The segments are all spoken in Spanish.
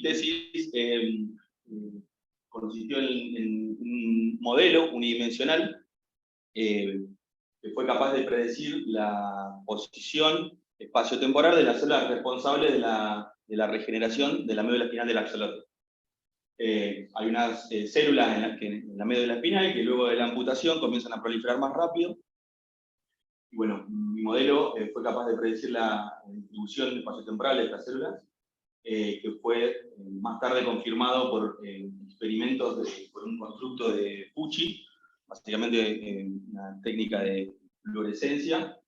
tesis consistió en un modelo unidimensional que fue capaz de predecir la posición espaciotemporal de las células responsables de la regeneración de la médula espinal del axolote. Hay unas células en la médula espinal que luego de la amputación comienzan a proliferar más rápido. Y bueno, mi modelo fue capaz de predecir la distribución espaciotemporal de estas células, que fue más tarde confirmado por experimentos por un constructo de Pucci, básicamente una técnica de fluorescencia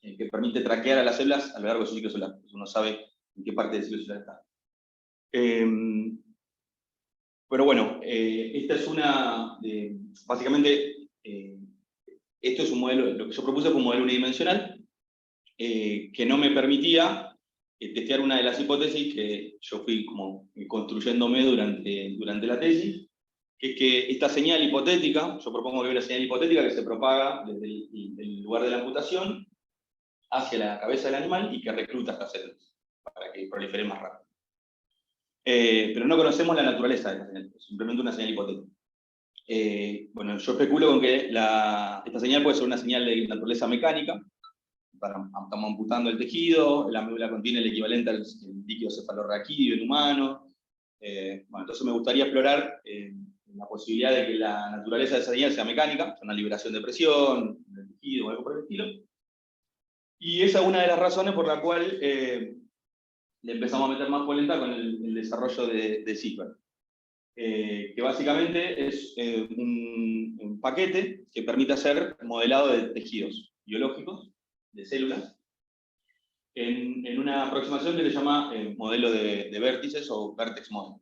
que permite traquear a las células a lo largo de su ciclo celular. Entonces uno sabe en qué parte del ciclo celular está. Pero bueno, esta es básicamente, esto es un modelo, lo que yo propuse fue un modelo unidimensional, que no me permitía testear una de las hipótesis que yo fui como construyéndome durante la tesis, que es que esta señal hipotética, yo propongo que hay una señal hipotética que se propaga desde el lugar de la amputación hacia la cabeza del animal y que recluta estas células para que proliferen más rápido. Pero no conocemos la naturaleza de esta señal, es simplemente una señal hipotética. Bueno, yo especulo con que esta señal puede ser una señal de naturaleza mecánica. Estamos amputando el tejido, la médula contiene el equivalente al líquido cefalorraquídeo en humano. Bueno, entonces me gustaría explorar la posibilidad de que la naturaleza de esa señal sea mecánica, una liberación de presión del tejido o algo por el estilo. Y esa es una de las razones por la cual le empezamos a meter más polenta con el desarrollo de CRISPR. Que básicamente es un paquete que permite hacer modelado de tejidos biológicos, de células, en una aproximación que se llama modelo de vértices o vertex model,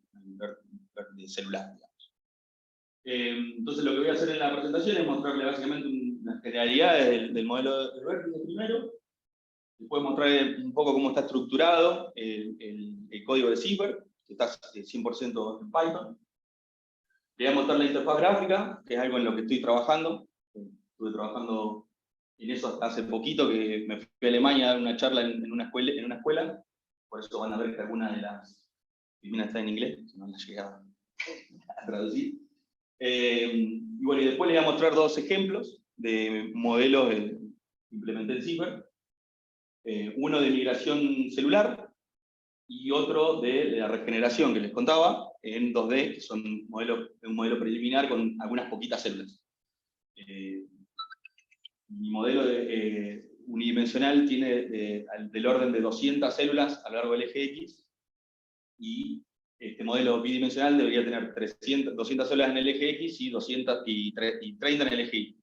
de celular, digamos. Entonces lo que voy a hacer en la presentación es mostrarle básicamente unas generalidades del modelo de vértices primero. Después mostrar un poco cómo está estructurado el código de CRISPR, que está 100% en Python. Le voy a mostrar la interfaz gráfica, que es algo en lo que estoy trabajando. Estuve trabajando en eso hasta hace poquito, que me fui a Alemania a dar una charla en una escuela. Por eso van a ver que algunas de las disciplinas están en inglés, no las llegué a traducir. Y bueno, y después les voy a mostrar dos ejemplos de modelos que implementé en CRISPR. Uno de migración celular y otro de la regeneración que les contaba en 2D, que son un modelo preliminar con algunas poquitas células. Mi modelo unidimensional tiene del orden de 200 células a lo largo del eje X, y este modelo bidimensional debería tener 200 células en el eje X y 30 en el eje Y.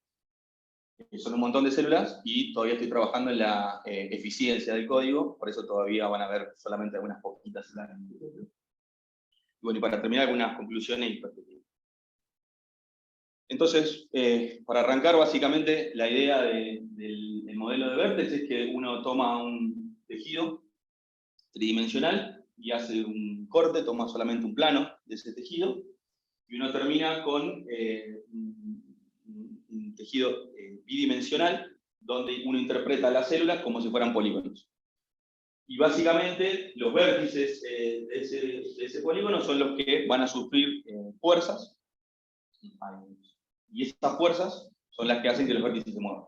Son un montón de células y todavía estoy trabajando en la eficiencia del código, por eso todavía van a ver solamente algunas poquitas células. Y bueno, y para terminar, algunas conclusiones y perspectivas. Entonces, para arrancar, básicamente, la idea del modelo de vértex es que uno toma un tejido tridimensional y hace un corte, toma solamente un plano de ese tejido, y uno termina con un tejido bidimensional, donde uno interpreta las células como si fueran polígonos. Y básicamente, los vértices de ese polígono son los que van a sufrir fuerzas, y estas fuerzas son las que hacen que los vértices se muevan.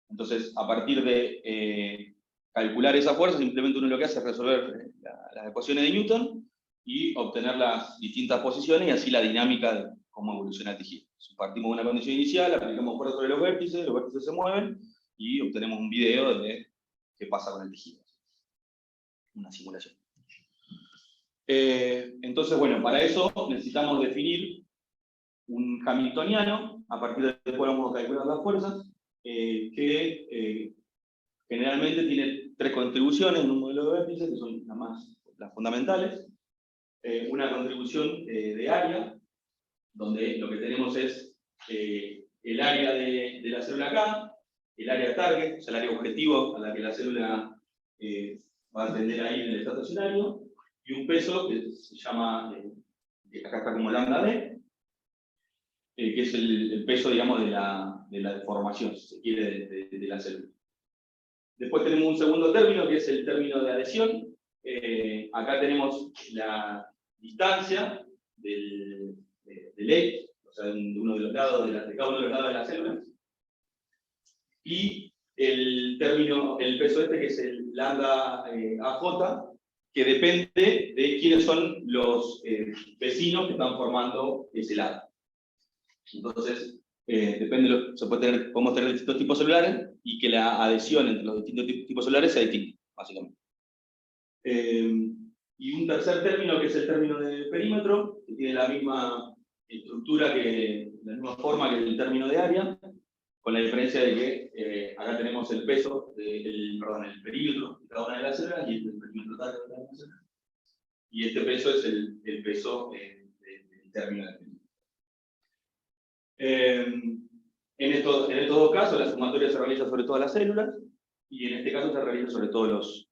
Entonces, a partir de calcular esas fuerzas, simplemente uno lo que hace es resolver las ecuaciones de Newton y obtener las distintas posiciones y así la dinámica de cómo evoluciona el tejido. Si partimos de una condición inicial, aplicamos fuerza sobre los vértices se mueven y obtenemos un video de qué pasa con el tejido. Una simulación. Entonces, bueno, para eso necesitamos definir un hamiltoniano, a partir de después vamos a calcular las fuerzas, que generalmente tiene tres contribuciones en un modelo de vértices, que son las fundamentales. Una contribución de área, donde lo que tenemos es el área de la célula K, el área target, o sea, el área objetivo a la que la célula va a tender ahí en el estado estacionario, y un peso que se llama, acá está como lambda D, que es el peso, digamos, de la deformación, si se quiere, de la célula. Después tenemos un segundo término, que es el término de adhesión. Acá tenemos distancia del eje, o sea, de uno de los lados de cada uno de los lados de las células, y el peso que es el lambda AJ, que depende de quiénes son los vecinos que están formando ese lado. Entonces, podemos tener distintos tipos celulares y que la adhesión entre los distintos tipos celulares sea distinta, básicamente. Y un tercer término, que es el término de perímetro, que tiene la misma estructura, la misma forma que el término de área, con la diferencia de que acá tenemos el peso, el perímetro de cada una de las células y el perímetro total de cada una de las células. Y este peso es el peso del término de perímetro. En estos dos casos, la sumatoria se realiza sobre todas las células, y en este caso se realiza sobre todos los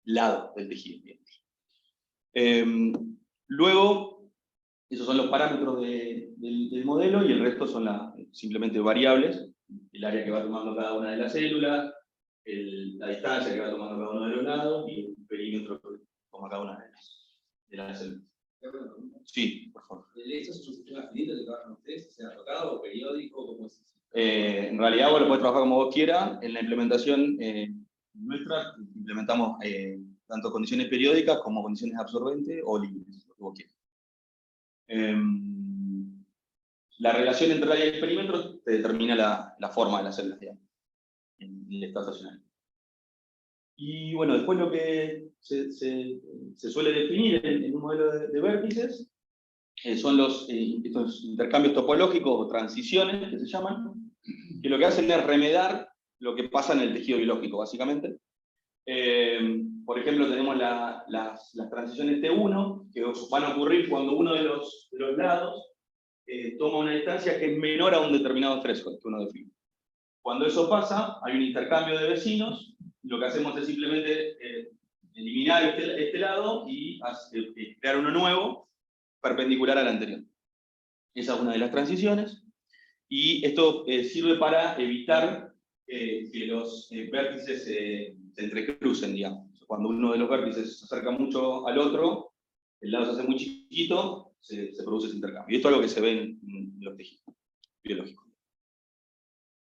lados del tejido. Luego, esos son los parámetros del modelo, y el resto son simplemente variables: el área que va tomando cada una de las células, la distancia que va tomando cada uno de los lados, y el perímetro que toma cada una de las células. Sí, por favor. ¿Esto es un sistema finito que trabajan ustedes? ¿Se ha tocado o periódico? ¿Cómo es eso? En realidad, vos lo podés trabajar como vos quieras. En la implementación nuestra, implementamos tanto condiciones periódicas como condiciones absorbentes o libres, lo que vos quieras. La relación entre el área y el perímetro te determina la forma de las células, digamos, en el estado estacionario. Y bueno, después lo que se suele definir en un modelo de vértices son estos intercambios topológicos o transiciones, que se llaman, que lo que hacen es remedar lo que pasa en el tejido biológico, básicamente. Por ejemplo, tenemos las transiciones T1, que van a ocurrir cuando uno de los lados toma una distancia que es menor a un determinado threshold que uno define. Cuando eso pasa, hay un intercambio de vecinos. Lo que hacemos es simplemente eliminar este lado y crear uno nuevo, perpendicular al anterior. Esa es una de las transiciones. Y esto sirve para evitar que los vértices se entrecrucen, digamos. Cuando uno de los vértices se acerca mucho al otro, el lado se hace muy chiquito, se produce ese intercambio. Y esto es algo que se ve en los tejidos biológicos.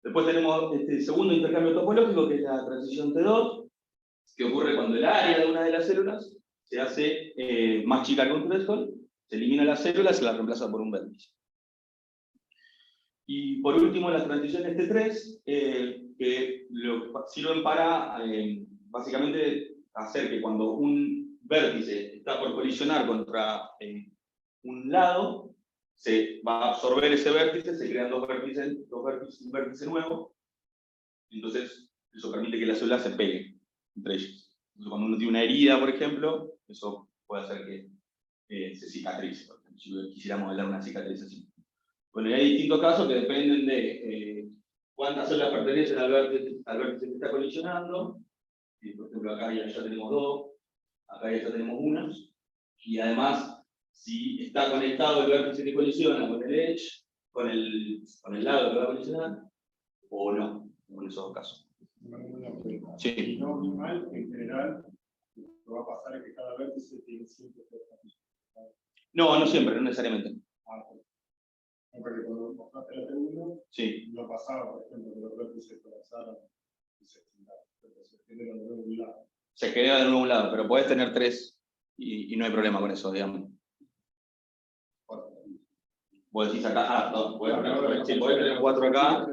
Después tenemos este segundo intercambio topológico, que es la transición T2, que ocurre cuando el área de una de las células se hace más chica que un threshold, se elimina la célula y se la reemplaza por un vértice. Y por último, las transiciones T3, que sirven para básicamente hacer que cuando un vértice está por colisionar contra un lado, se va a absorber ese vértice, se crean un vértice nuevo, entonces eso permite que las células se peguen entre ellas. Entonces, cuando uno tiene una herida, por ejemplo, eso puede hacer que se cicatrice, por ejemplo, si quisiéramos modelar una cicatriz así. Bueno, y hay distintos casos que dependen de cuántas células pertenecen al vértice que está colisionando. Por ejemplo, acá ya tenemos dos, acá ya tenemos una, y además, si está conectado el vértice que colisiona con el edge, con el lado que va a colisionar, o no, en esos dos casos. Sí. Y no mal, en general, lo que va a pasar es que cada vértice tiene siempre dos vértices. No, no siempre, no necesariamente. Porque cuando mostraste la T1, sí, no pasaba, por ejemplo, que los vértices colapsaran y se extingaran. Se genera de nuevo un lado. Se genera de nuevo un lado, pero podés tener tres y no hay problema con eso, digamos. Vos decís acá, no, podés tener cuatro acá.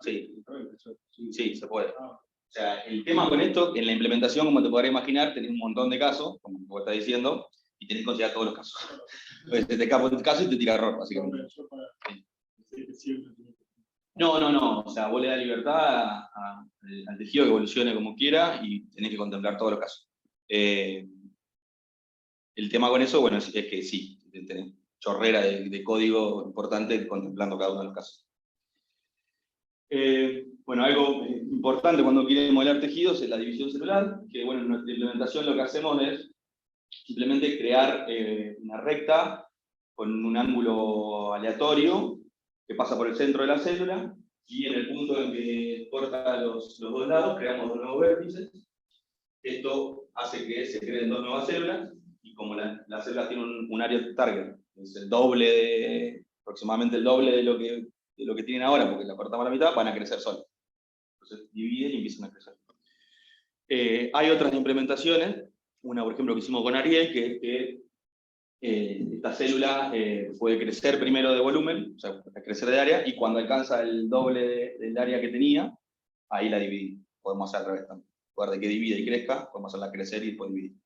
Sí, se puede. O sea, el tema con esto, en la implementación, como te podrás imaginar, tenés un montón de casos, como vos estás diciendo, y tenés que considerar todos los casos. Entonces, te escapa un caso y te tira error, básicamente. No. O sea, vos le das libertad al tejido que evolucione como quiera y tenés que contemplar todos los casos. El tema con eso, bueno, es que sí, tenés chorrera de código importante contemplando cada uno de los casos. Bueno, algo importante cuando quieren modelar tejidos es la división celular, que bueno, en nuestra implementación lo que hacemos es simplemente crear una recta con un ángulo aleatorio que pasa por el centro de la célula, y en el punto en que corta los dos lados creamos dos nuevos vértices. Esto hace que se creen dos nuevas células, y como las células tienen un área target, es el doble, aproximadamente el doble de lo que tienen ahora, porque la cortamos a la mitad, van a crecer solas. Entonces dividen y empiezan a crecer. Hay otras implementaciones, una por ejemplo que hicimos con Ariel, que esta célula puede crecer primero de volumen, o sea, crecer de área, y cuando alcanza el doble del área que tenía, ahí la dividimos. Podemos hacer al revés también. En lugar de que divida y crezca, podemos hacerla crecer y después dividir.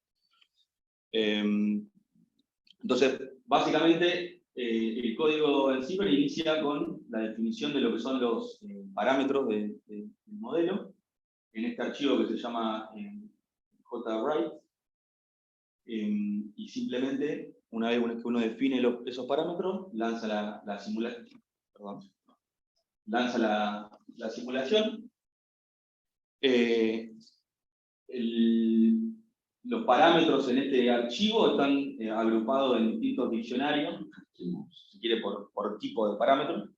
Entonces, básicamente, el código en Zipper inicia con la definición de lo que son los parámetros del modelo, en este archivo que se llama JWrite, y simplemente, una vez que uno define esos parámetros, lanza la simulación. Lanza la simulación. Los parámetros en este archivo están agrupados en distintos diccionarios, si quiere por tipo de parámetros.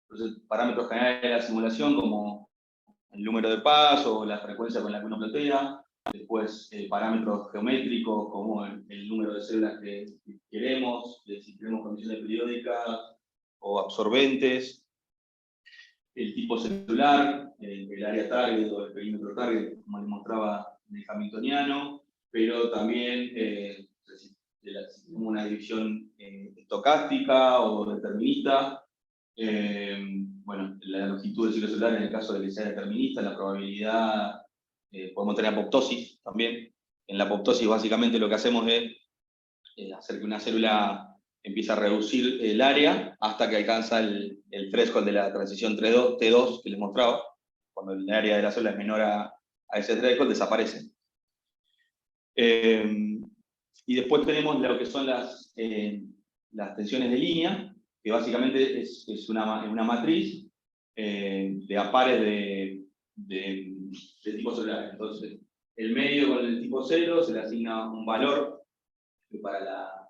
Entonces, parámetros generales de la simulación, como el número de pasos, la frecuencia con la que uno plantea. Después, parámetros geométricos, como el número de células que queremos, si queremos condiciones periódicas o absorbentes. El tipo celular, el área target o el perímetro target, como les mostraba en el hamiltoniano, pero también si tenemos una división estocástica o determinista. Bueno, la longitud del ciclo celular en el caso de que sea determinista, la probabilidad, podemos tener apoptosis también. En la apoptosis básicamente lo que hacemos es hacer que una célula empieza a reducir el área hasta que alcanza el threshold de la transición T2 que les mostraba. Cuando el área de la célula es menor a ese threshold, desaparece. Y después tenemos lo que son las tensiones de línea, que básicamente es una matriz de a pares de tipo celular. Entonces, el medio con el tipo 0 se le asigna un valor para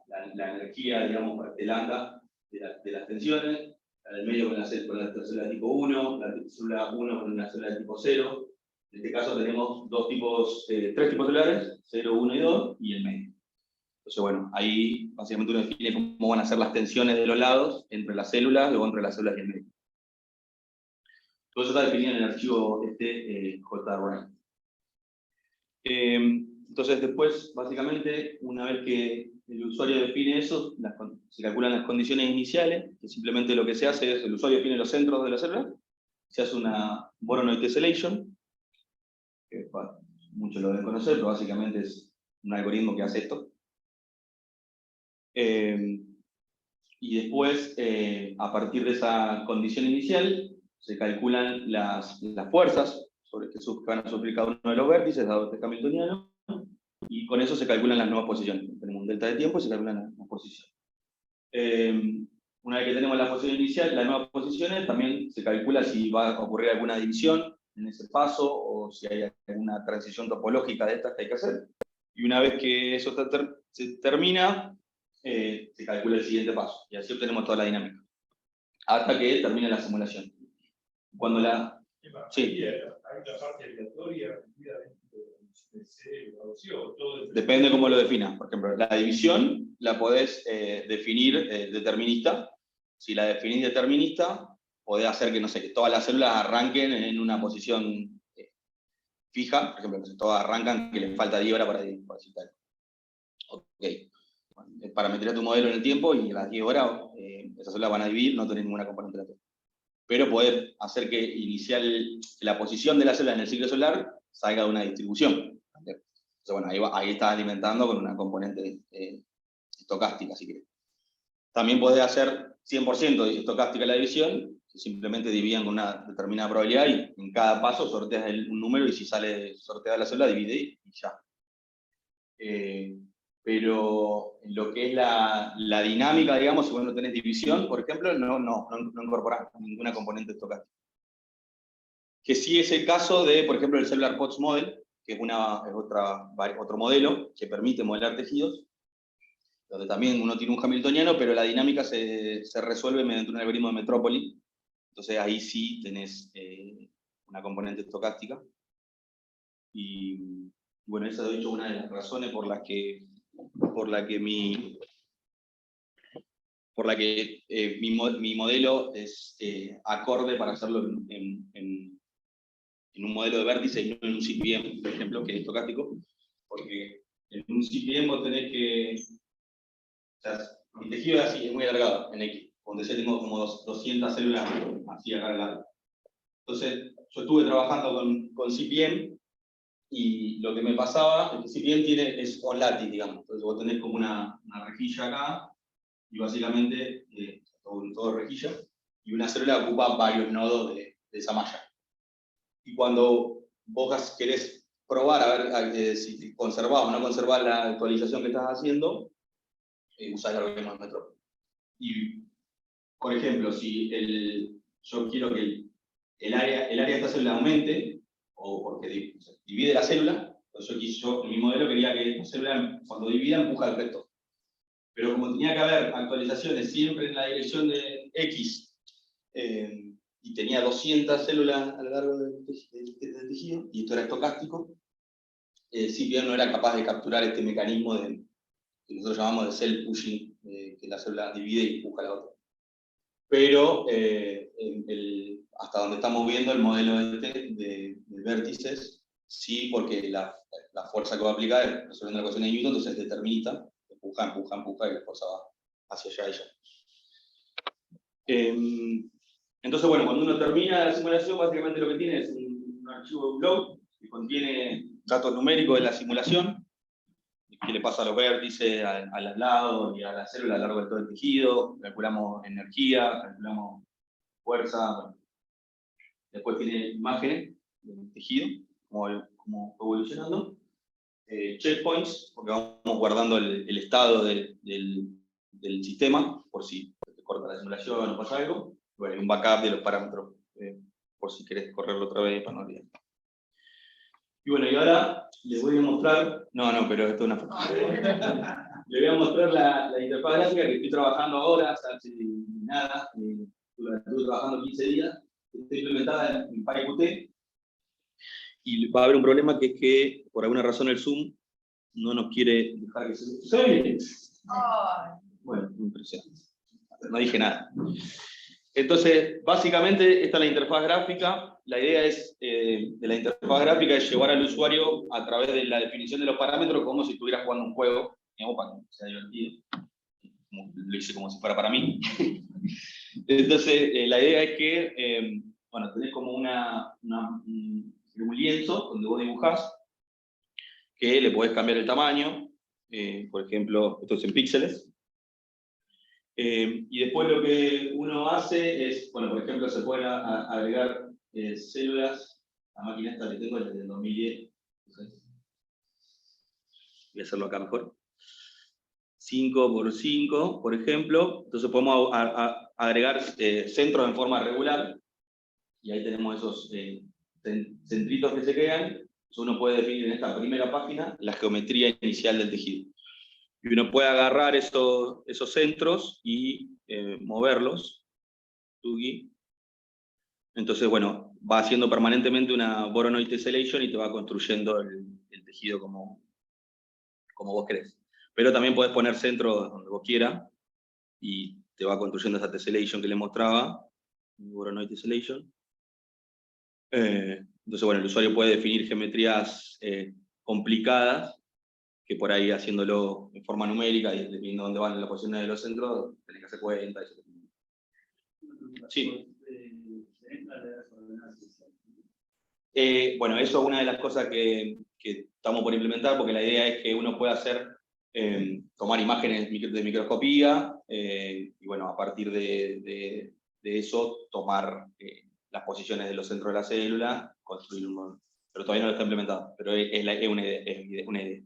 la energía, digamos, para el lambda de las tensiones, el medio con la célula de tipo 1, la célula 1 con una célula de tipo 0. En este caso tenemos tres tipos celulares, 0, 1 y 2, y el medio. Entonces, bueno, ahí básicamente uno define cómo van a ser las tensiones de los lados entre las células o entre las células y el medio. Todo eso está definido en el archivo JWrite. Entonces, después, básicamente, una vez que el usuario define eso, se calculan las condiciones iniciales, que simplemente lo que se hace es, el usuario define los centros de la célula, se hace una Voronoi tessellation, que muchos lo deben conocer, pero básicamente es un algoritmo que hace esto. Y después, a partir de esa condición inicial, se calculan las fuerzas sobre que van a sufrir cada uno de los vértices, dado este hamiltoniano, y con eso se calculan las nuevas posiciones. Tenemos un delta de tiempo y se calculan las posiciones. Una vez que tenemos la posición inicial, las nuevas posiciones, también se calcula si va a ocurrir alguna división en ese paso, o si hay alguna transición topológica de estas que hay que hacer. Y una vez que eso se termina, se calcula el siguiente paso, y así obtenemos toda la dinámica, hasta que termine la simulación. Cuando la... Sí. Hay una parte aleatoria dentro de C o todo. Depende cómo lo definas. Por ejemplo, la división la podés definir determinista. Si la definís determinista, podés hacer que, no sé, que todas las células arranquen en una posición fija. Por ejemplo, que todas arrancan que les falta 10 horas para citar. Ok. Parametría tu modelo en el tiempo y a las 10 horas esas células van a dividir, no tenés ninguna componente aleatoria. Pero poder hacer que la posición de la célula en el ciclo solar salga de una distribución. Entonces, bueno, ahí estás alimentando con una componente estocástica, si querés. También podés hacer 100% estocástica la división, que simplemente dividan con una determinada probabilidad y en cada paso sorteas un número y si sale sorteada la célula, divide y ya. Pero en lo que es la dinámica, digamos, si vos no tenés división, por ejemplo, no incorporás ninguna componente estocástica. Que sí es el caso de, por ejemplo, el Cellular POTS Model, que es otro modelo que permite modelar tejidos, donde también uno tiene un hamiltoniano, pero la dinámica se resuelve mediante un algoritmo de Metrópoli. Entonces ahí sí tenés una componente estocástica. Y bueno, esa de hecho es una de las razones por las que por la que mi modelo es acorde para hacerlo en un modelo de vértice y no en un CPM, por ejemplo, que es estocástico, porque en un CPM vos tenés que... O sea, mi tejido es así, es muy alargado en X, donde yo tengo como 200 células así acá al lado. Entonces, yo estuve trabajando con CPM, y lo que me pasaba es que CPM es on lattice, digamos. Entonces vos tenés como una rejilla acá, y básicamente todo rejilla, y una célula ocupa varios nodos de esa malla. Y cuando vos querés probar a ver si conservás o no conservás la actualización que estás haciendo, usás el algoritmo de Metro. Y, por ejemplo, si yo quiero que el área de esta célula aumente, o porque divide la célula, entonces yo en mi modelo quería que la célula, cuando divida, empuja el resto. Pero como tenía que haber actualizaciones siempre en la dirección de X, y tenía 200 células a lo largo del tejido, y esto era estocástico, CPM no era capaz de capturar este mecanismo que nosotros llamamos de cell pushing, que la célula divide y empuja a la otra. Pero hasta donde estamos viendo el modelo de vértices, sí, porque la fuerza que va a aplicar es resolviendo la ecuación de Newton, entonces es determinista, empuja, y la fuerza va hacia allá y allá. Entonces, bueno, cuando uno termina la simulación, básicamente lo que tiene es un archivo de blog que contiene datos numéricos de la simulación, qué le pasa a los vértices, a los lados y a las células a lo largo de todo el tejido, calculamos energía, calculamos fuerza, bueno. Después tiene imágenes del tejido, como evolucionando, checkpoints, porque vamos guardando el estado del sistema, por si te corta la simulación o pasa algo. Bueno, y un backup de los parámetros, por si querés correrlo otra vez para no olvidar. Y bueno, y ahora les voy a mostrar, pero esto es una foto. Les voy a mostrar la interfaz gráfica que estoy trabajando ahora, hace nada, estuve trabajando 15 días, está implementada en PyQt, y va a haber un problema, que es que por alguna razón el Zoom no nos quiere dejar que se ve. Bueno, impresionante. No dije nada. Entonces, básicamente, esta es la interfaz gráfica. La idea de la interfaz gráfica es llevar al usuario a través de la definición de los parámetros como si estuviera jugando un juego, digamos, para que sea divertido. Lo hice como si fuera para mí. Entonces, la idea es que, bueno, tenés como un lienzo donde vos dibujás, que le podés cambiar el tamaño, por ejemplo, esto es en píxeles. Y después lo que uno hace es, bueno, por ejemplo, se pueden agregar células. La máquina esta que tengo es desde el 2010. Entonces, voy a hacerlo acá mejor. 5 por 5, por ejemplo. Entonces podemos agregar centros en forma regular. Y ahí tenemos esos centritos que se crean. Entonces uno puede definir en esta primera página la geometría inicial del tejido. Y uno puede agarrar esos centros y moverlos. Entonces, bueno, va haciendo permanentemente una Voronoi tessellation y te va construyendo el tejido como vos querés. Pero también podés poner centros donde vos quieras y te va construyendo esa tessellation que le mostraba, Voronoi tessellation. Entonces, bueno, el usuario puede definir geometrías complicadas, que por ahí haciéndolo en forma numérica y dependiendo dónde van las posiciones de los centros, tenés que hacer cuenta. Sí. Bueno, eso es una de las cosas que estamos por implementar, porque la idea es que uno pueda tomar imágenes de microscopía, y bueno, a partir de eso tomar las posiciones de los centros de la célula, construir un modelo. Pero todavía no lo está implementado, pero es una idea.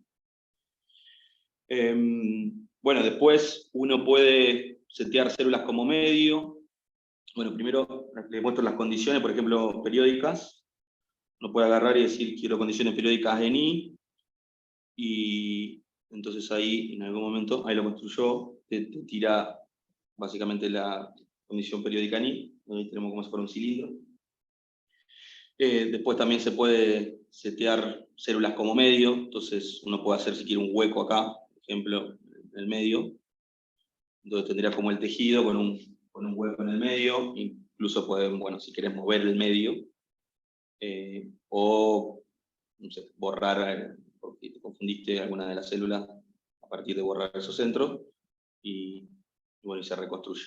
Bueno, después uno puede setear células como medio. Bueno, primero les muestro las condiciones, por ejemplo, periódicas. Uno puede agarrar y decir, quiero condiciones periódicas en I, y entonces ahí, en algún momento, ahí lo construyó, te tira básicamente la condición periódica en I, ahí tenemos como si fuera un cilindro. Después también se puede setear células como medio, entonces uno puede hacer, si quiere, un hueco acá, ejemplo, en el medio. Entonces tendrías como el tejido con un hueco en el medio, incluso pueden, bueno, si querés mover el medio, o no sé, borrar, porque te confundiste alguna de las células a partir de borrar esos centros, y bueno, y se reconstruye.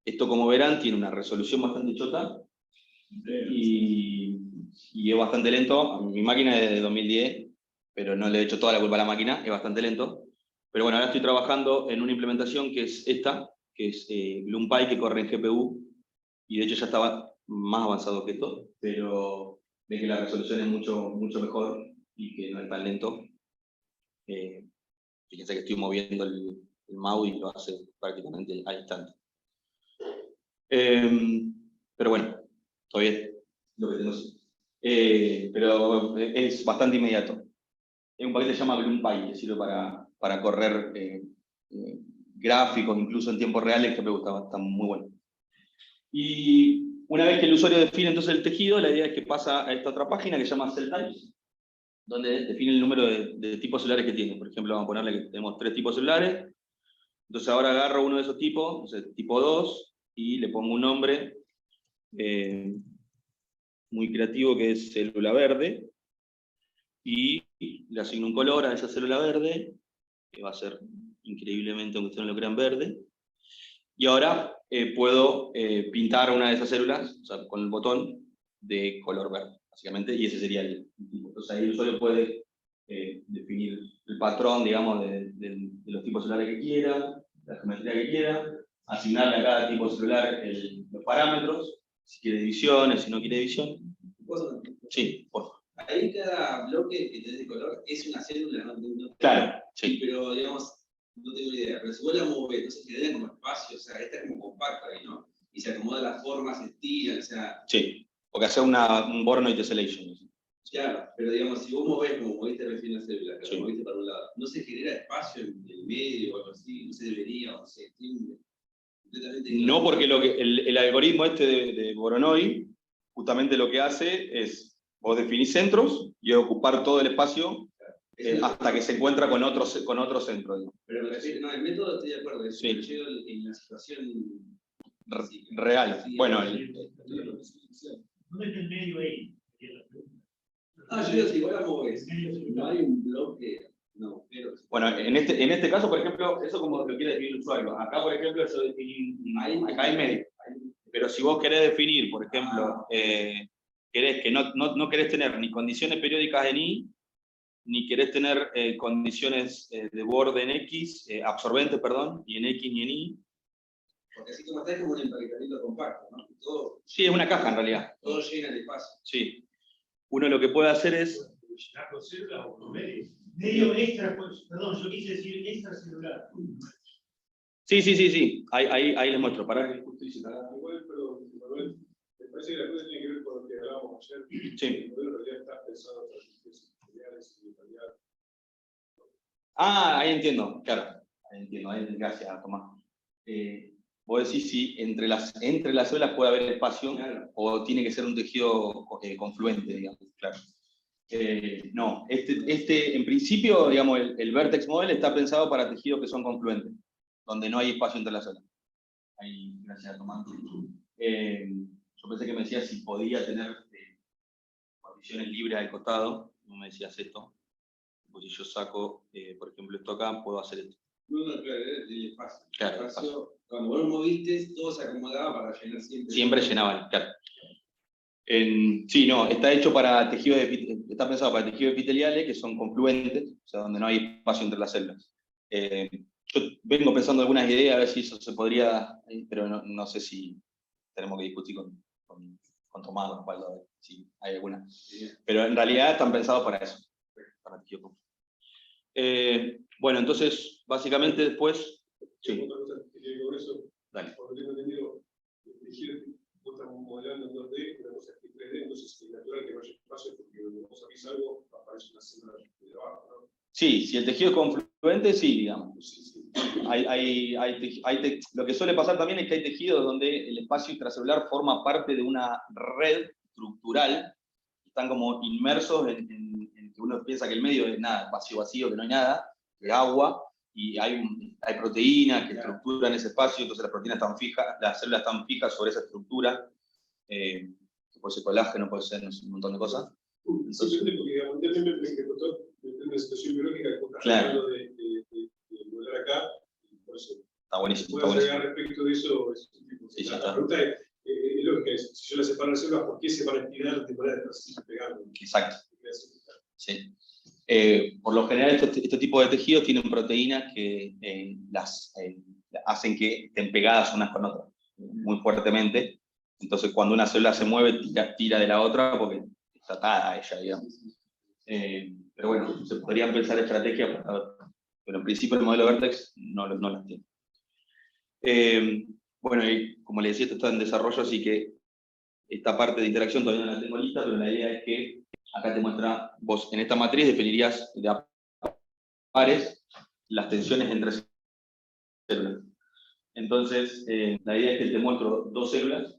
Esto, como verán, tiene una resolución bastante chota, y es bastante lento. Mi máquina es de 2010, pero no le he hecho toda la culpa a la máquina, es bastante lento. Pero bueno, ahora estoy trabajando en una implementación que es esta, que es NumPy, que corre en GPU, y de hecho ya estaba más avanzado que esto, pero ve que la resolución es mucho, mucho mejor y que no es tan lento. Fíjense que estoy moviendo el mouse y lo hace prácticamente al instante. Pero bueno, todo bien, lo que tengo. Pero es bastante inmediato. Es un paquete que se llama NumPy, que sirve para correr gráficos, incluso en tiempo real. El GPU está muy bueno. Y una vez que el usuario define entonces el tejido, la idea es que pasa a esta otra página que se llama Cell Types, donde define el número de tipos celulares que tiene. Por ejemplo, vamos a ponerle que tenemos 3 tipos celulares. Entonces ahora agarro uno de esos tipos, no sé, tipo 2, y le pongo un nombre muy creativo que es célula verde, y le asigno un color a esa célula verde, que va a ser increíblemente, aunque ustedes no lo crean, verde. Y ahora puedo pintar una de esas células, o sea, con el botón de color verde, básicamente, y ese sería el tipo. Entonces ahí el usuario puede definir el patrón, digamos, de los tipos celulares que quiera, la geometría que quiera, asignarle a cada tipo celular los parámetros, si quiere divisiones, si no quiere división. Sí, por favor. Ahí cada bloque que tenés de color es una célula, ¿no? Claro, sí. Pero, digamos, no tengo idea, pero si vos la movés, entonces genera como espacio, o sea, esta es como compacta ahí, ¿no? Y se acomoda las formas, se estiran, o sea... Sí, porque hace un Voronoi tessellation. Claro, pero digamos, si vos movés como moviste recién la célula, que Sí. la moviste para un lado, ¿no se genera espacio en el medio o algo así? ¿No se debería, o no sé, completamente... No, porque el algoritmo este de Voronoi, justamente lo que hace es, vos definís centros y ocupar todo el espacio hasta que se encuentra con otro centro. Digamos. Pero me refiero, no, el método estoy de acuerdo, Sí. pero llego en la situación real. Sí, bueno, ¿Dónde está el medio ahí? yo digo, si vos la movés, no hay un bloque, no, pero... Bueno, en este caso, por ejemplo, eso como lo quiere definir el usuario. Acá, por ejemplo, yo definí, acá hay medio. Pero si vos querés definir, por ejemplo, querés que no querés tener ni condiciones periódicas en I, ni querés tener condiciones de borde en X, absorbentes, perdón, ni en X ni en Y. Porque así como está es como un empaquetamiento compacto, ¿no? Todo, Sí, es una caja en realidad. todo llena de espacio. Sí. Uno lo que puede hacer es... ¿Llenar con células o con medios? Medio extra, perdón, yo quise decir extracelular. Sí. Ahí les muestro. Para que justicia. Igual, perdón, Manuel, me parece que la cosa tiene que ver con lo que hablábamos ayer. Sí. El modelo en realidad está pensado para las lineales y lineales. Ahí entiendo, claro. Ahí entiendo, gracias, Tomás. Vos decís si entre las células puede haber espacio, claro, o tiene que ser un tejido confluente, digamos, claro. No, en principio, digamos, el Vertex Model está pensado para tejidos que son confluentes, donde no hay espacio entre las células. Ahí, gracias, Tomás. Yo pensé que me decías si podía tener condiciones libres al costado, no me decías esto. Pues si yo saco, por ejemplo, esto acá, puedo hacer esto. No, claro, el espacio. Claro, el espacio. Cuando vos lo moviste, todo se acomodaba para llenar siempre. Siempre llenaban, claro. Sí, no, está hecho para tejidos está pensado para tejidos epiteliales que son confluentes, o sea, donde no hay espacio entre las células. Yo vengo pensando algunas ideas, a ver si eso se podría, pero no sé si tenemos que discutir con Tomás, a ver si hay alguna. Pero en realidad están pensados para eso, para tejidos confluentes. Bueno, entonces, básicamente después... Sí. Otra cosa que tiene que ver con eso, Dale. porque tengo entendido, vos estás modelando en 2D, una cosa es que 3D, entonces es natural que no haya espacio porque cuando vos abrís algo, aparece una célula de abajo, ¿no? Sí, si el tejido es confluente, sí, digamos. Sí. Lo que suele pasar también es que hay tejidos donde el espacio intracelular forma parte de una red estructural, están como inmersos en que uno piensa que el medio es nada, vacío, vacío, que no hay nada, que agua, y hay proteínas que estructuran ese espacio, entonces las proteínas están fijas, las células están fijas sobre esa estructura, que puede ser colágeno, puede ser, no sé, un montón de cosas. Simplemente porque, digamos, me contó una situación biológica que estás tratando de modelar acá, y por eso está buenísimo. puedo agregar respecto de eso. Sí, la pregunta es lógica, si yo las separo las células, ¿por qué se van a estirar de manera de estar pegando? Exacto. Sí. Por lo general, este tipo de tejidos tienen proteínas que hacen que estén pegadas unas con otras muy fuertemente. Entonces, cuando una célula se mueve, tira de la otra porque está atada a ella, digamos. Pero bueno, se podrían pensar estrategias, pero en principio el modelo Vertex no las tiene. Bueno, y como les decía, esto está en desarrollo, así que esta parte de interacción todavía no la tengo lista, pero la idea es que acá te muestra, vos en esta matriz definirías de a pares las tensiones entre células. Entonces, la idea es que te muestro dos células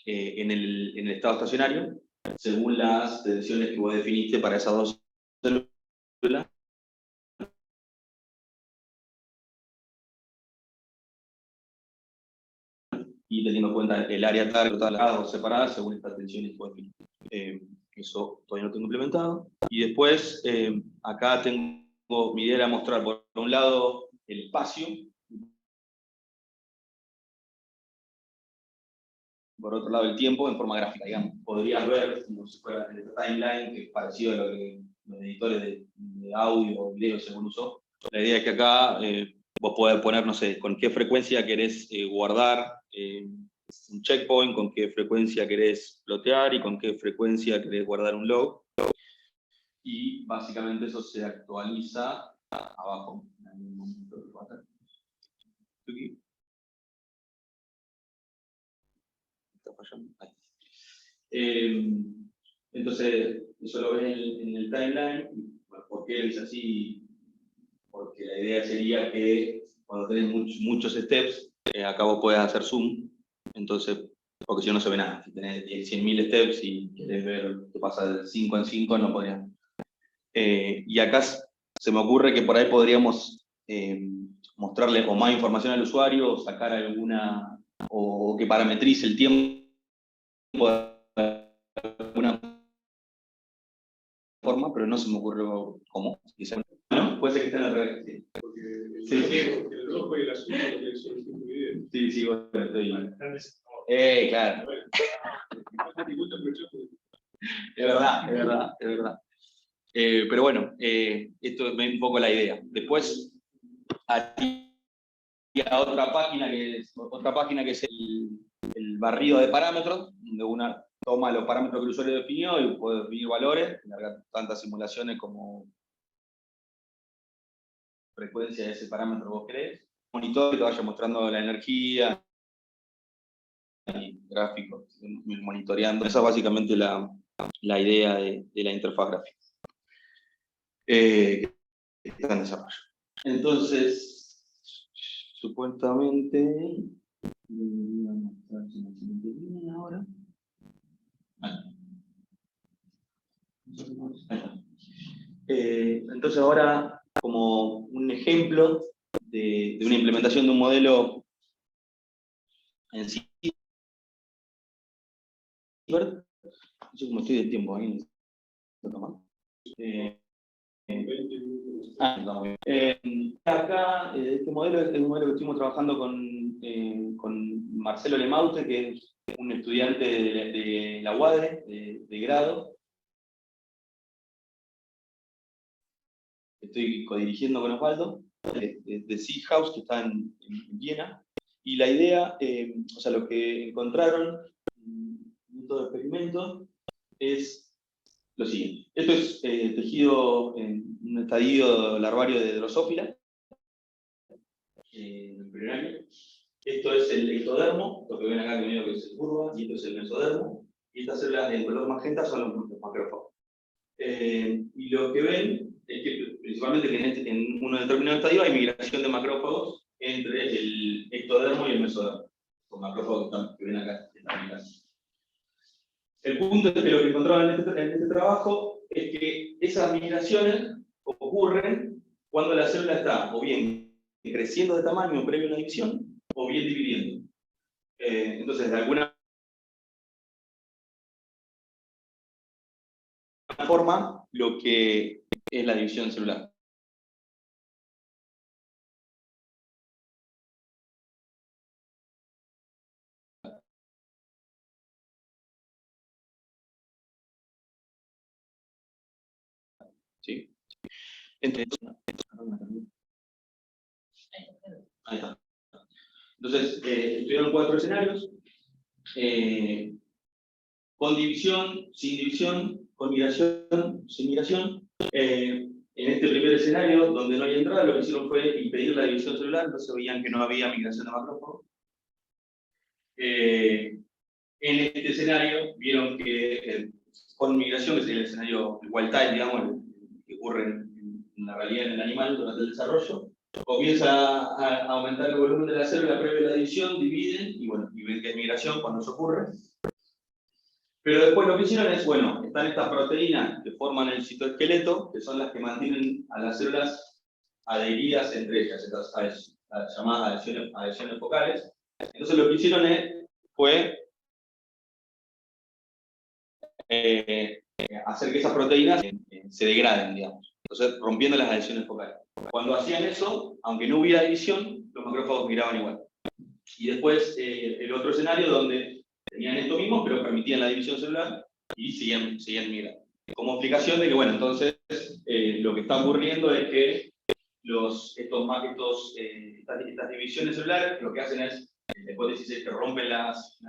en el estado estacionario, según las tensiones que vos definiste para esas dos células. Y teniendo en cuenta el área target o separada según estas tensiones que vos definiste. Eso todavía no tengo implementado. Y después, acá tengo, mi idea era mostrar por un lado el espacio, por otro lado el tiempo en forma gráfica, digamos. Podrías ver, como si fuera el timeline, que es parecido a lo que los editores de audio o video según usó. La idea es que acá vos podés poner, no sé, con qué frecuencia querés guardar un checkpoint, con qué frecuencia querés plotear y con qué frecuencia querés guardar un log. Y básicamente eso se actualiza abajo. Entonces, eso lo ven en el timeline. ¿Por qué lo hice así? Porque la idea sería que cuando tenés muchos steps, acá vos podés hacer zoom. Entonces, porque si no, no se ve nada. Si tenés 100.000 steps y querés ver qué pasa de 5 en 5, no podrías. Y acá se me ocurre que por ahí podríamos mostrarle o más información al usuario, o sacar alguna, o que parametrice el tiempo de alguna forma, pero no se me ocurrió cómo. ¿No? Puede ser que esté en el revés. Sí. Porque Sí. el rojo y el azul porque son el tiempo evidente. Sí, sí, bueno, estoy. Claro. Es verdad. Pero bueno, esto es un poco la idea. Después haría otra página que es el barrido de parámetros, donde una toma los parámetros que el usuario definió y puede definir valores, largar tantas simulaciones como frecuencia de ese parámetro vos querés. Monitor que te vaya mostrando la energía y gráficos, monitoreando. Esa es básicamente la idea de la interfaz gráfica. Está en desarrollo. Entonces, supuestamente, ahora. Entonces ahora, como un ejemplo de una implementación de un modelo en sí, no sé cómo estoy de tiempo ahí. Acá, este modelo es un modelo que estuvimos trabajando con Marcelo Lemaute, que es un estudiante de la UADE, de grado. Estoy codirigiendo con Osvaldo, de Seahouse, que está en Viena. Y la idea, o sea, lo que encontraron en todo experimento es lo siguiente. Esto es tejido en un estadio larvario de Drosophila, embrionario. Esto es el ectodermo, lo que ven acá que es el curva, y esto es el mesodermo. Y estas células de color magenta son los macrófagos. Y lo que ven es que principalmente que en uno determinado estadio hay migración de macrófagos entre el ectodermo y el mesodermo. Los macrófagos que ven acá están migrando. El punto es que lo que encontraban en este trabajo es que esas migraciones ocurren cuando la célula está o bien creciendo de tamaño previo a la división, o bien dividiendo. Entonces, de alguna forma, lo que es la división celular. ¿Sí? Entonces, ahí está. Entonces, estuvieron 4 escenarios, con división, sin división, con migración, sin migración. En este primer escenario, donde no había entrada, lo que hicieron fue impedir la división celular, entonces veían que no había migración de macrófagos. En este escenario, vieron que con migración, que es el escenario wild type, digamos, que ocurre en la realidad en el animal durante el desarrollo, comienza a aumentar el volumen de la célula previo a la división, dividen, y bueno, y ven que hay migración cuando eso ocurre. Pero después lo que hicieron es, bueno, están estas proteínas que forman el citoesqueleto, que son las que mantienen a las células adheridas entre ellas, estas llamadas adhesiones focales. Entonces lo que hicieron fue hacer que esas proteínas se degraden, digamos. Entonces, rompiendo las adhesiones focales. Cuando hacían eso, aunque no hubiera división, los macrófagos migraban igual. Y después, el otro escenario donde tenían esto mismo, pero permitían la división celular y seguían migrando. Como explicación de que, bueno, entonces, lo que está ocurriendo es que estas divisiones celulares lo que hacen es, la hipótesis es que rompen las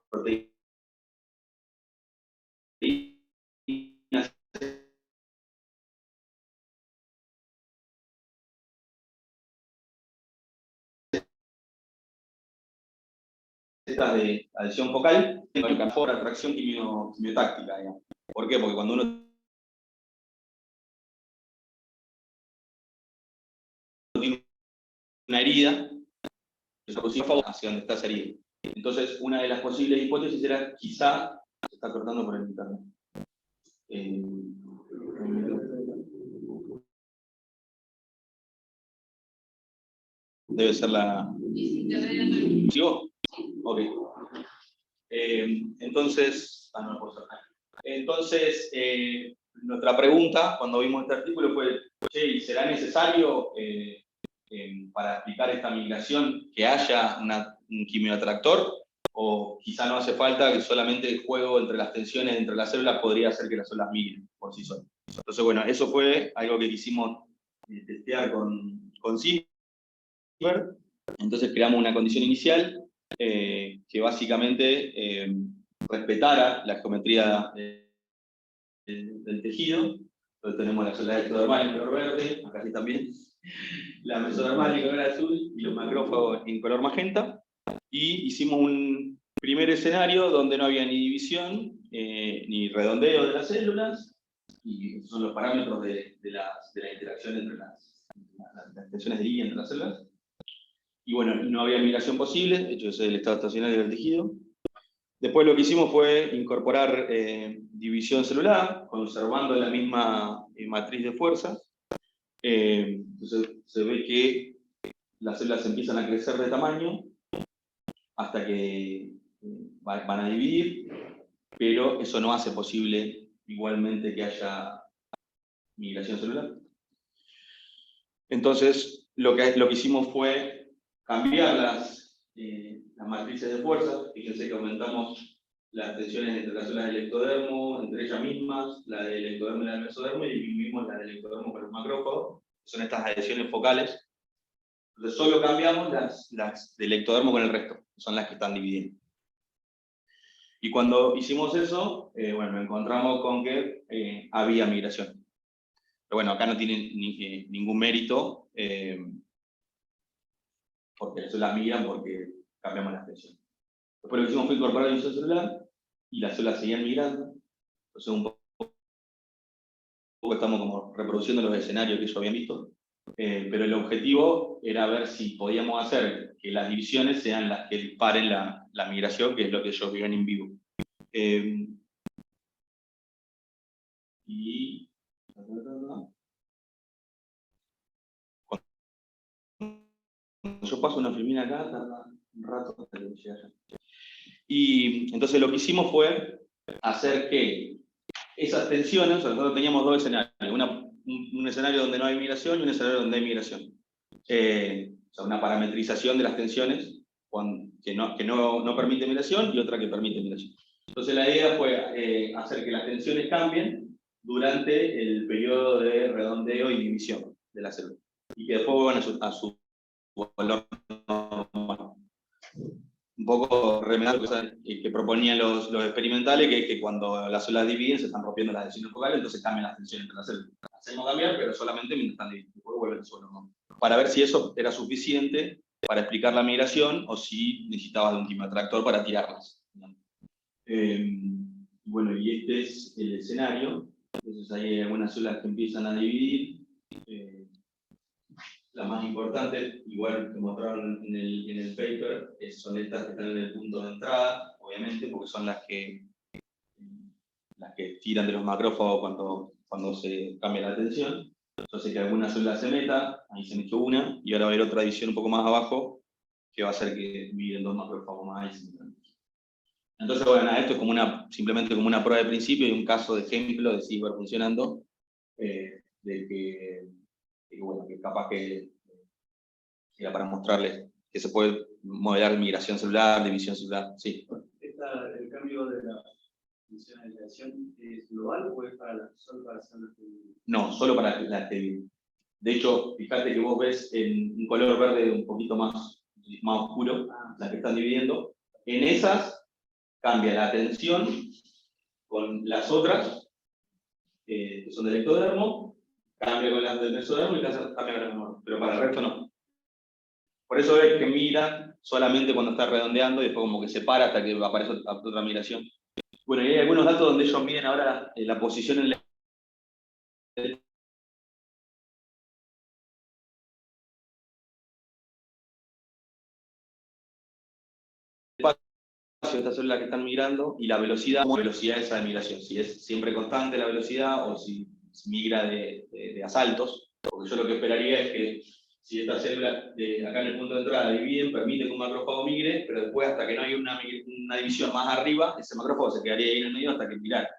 proteínas de adhesión focal, con el campo de atracción quimiotáctica, digamos. ¿Por qué? Porque cuando uno tiene una herida, es hacia donde está esa herida. Entonces, una de las posibles hipótesis era, quizá, se está cortando por el internet. Debe ser la... ¿Sigo? Ok. Entonces, no puedo sacar. Entonces, nuestra pregunta cuando vimos este artículo fue, che, ¿será necesario para explicar esta migración que haya un quimioatractor? O quizá no hace falta, que solamente el juego entre las tensiones entre las células podría hacer que las células migren por sí solas. Entonces, bueno, eso fue algo que quisimos testear con CIMBER. Entonces creamos una condición inicial que básicamente respetara la geometría del tejido. Entonces tenemos la célula ectodermal en color verde, acá sí también, la mesodermal en color azul y los macrófagos en color magenta. Y hicimos un primer escenario donde no había ni división ni redondeo de las células, y esos son los parámetros de la interacción entre las tensiones de línea entre las células. Y bueno, no había migración posible, de hecho ese es el estado estacionario del tejido. Después lo que hicimos fue incorporar división celular, conservando la misma matriz de fuerza. Entonces se ve que las células empiezan a crecer de tamaño hasta que van a dividir, pero eso no hace posible igualmente que haya migración celular. Entonces lo que hicimos fue cambiar las matrices de fuerza. Fíjense que aumentamos las tensiones entre las células del ectodermo, entre ellas mismas, la del ectodermo y la del mesodermo, y dividimos la del ectodermo con los macrófagos, que son estas adhesiones focales. Entonces solo cambiamos las del ectodermo con el resto, que son las que están dividiendo. Y cuando hicimos eso, bueno, encontramos con que había migración. Pero bueno, acá no tiene ningún mérito, porque las células migran porque cambiamos la tensión. Después lo que hicimos fue incorporar la división celular, y las células seguían migrando. Entonces un poco estamos como reproduciendo los escenarios que ellos habían visto, pero el objetivo era ver si podíamos hacer que las divisiones sean las que disparen la migración, que es lo que ellos viven en vivo. y cuando yo paso una filmina acá, tarda un rato hasta que llegue allá. Y entonces lo que hicimos fue hacer que esas tensiones, o sea, nosotros teníamos dos escenarios, un escenario donde no hay migración y un escenario donde hay migración. O sea, una parametrización de las tensiones que no permite migración y otra que permite migración. Entonces la idea fue hacer que las tensiones cambien durante el periodo de redondeo y división de la célula. Y que después vuelvan a su valor normal. Un poco remedar cosas que proponían los experimentales, que cuando las células dividen se están rompiendo las tensiones focales, entonces cambian las tensiones entre las células. Las hacemos cambiar, pero solamente mientras están dividiendo, después vuelven a su valor normal. Para ver si eso era suficiente para explicar la migración o si necesitabas de un quimio atractor para tirarlas. Bueno, y este es el escenario. Entonces hay algunas células que empiezan a dividir. Las más importantes, igual que mostraron en el paper, son estas que están en el punto de entrada, obviamente, porque son las que tiran de los macrófagos cuando se cambia la tensión. Entonces que alguna célula se meta, ahí se metió una, y ahora va a haber otra división un poco más abajo, que va a hacer que migren dos macrófagos más ahí. Entonces, bueno, nada, esto es simplemente como una prueba de principio y un caso de ejemplo de si va funcionando, de que bueno, que capaz que era para mostrarles que se puede modelar migración celular, división celular, sí. ¿El cambio de la funcionalización es global o es solo para células que dividen? No, solo para las que dividen. De hecho, fíjate que vos ves en un color verde un poquito más oscuro, las que están dividiendo. En esas cambia la tensión con las otras, que son del ectodermo, cambia con las del mesodermo y cambia con las mesodermo, pero para el resto no. Por eso ves que miran solamente cuando está redondeando y después como que se para hasta que aparece otra migración. Bueno, y hay algunos datos donde ellos miden ahora la posición en el espacio de estas células que están migrando y la velocidad de esa migración. Si es siempre constante la velocidad o si migra de asaltos. Porque yo lo que esperaría es que si estas células acá en el punto de entrada dividen, permite que un macrófago migre, pero después hasta que no hay una división más arriba, ese macrófago se quedaría ahí en el medio hasta que migrara.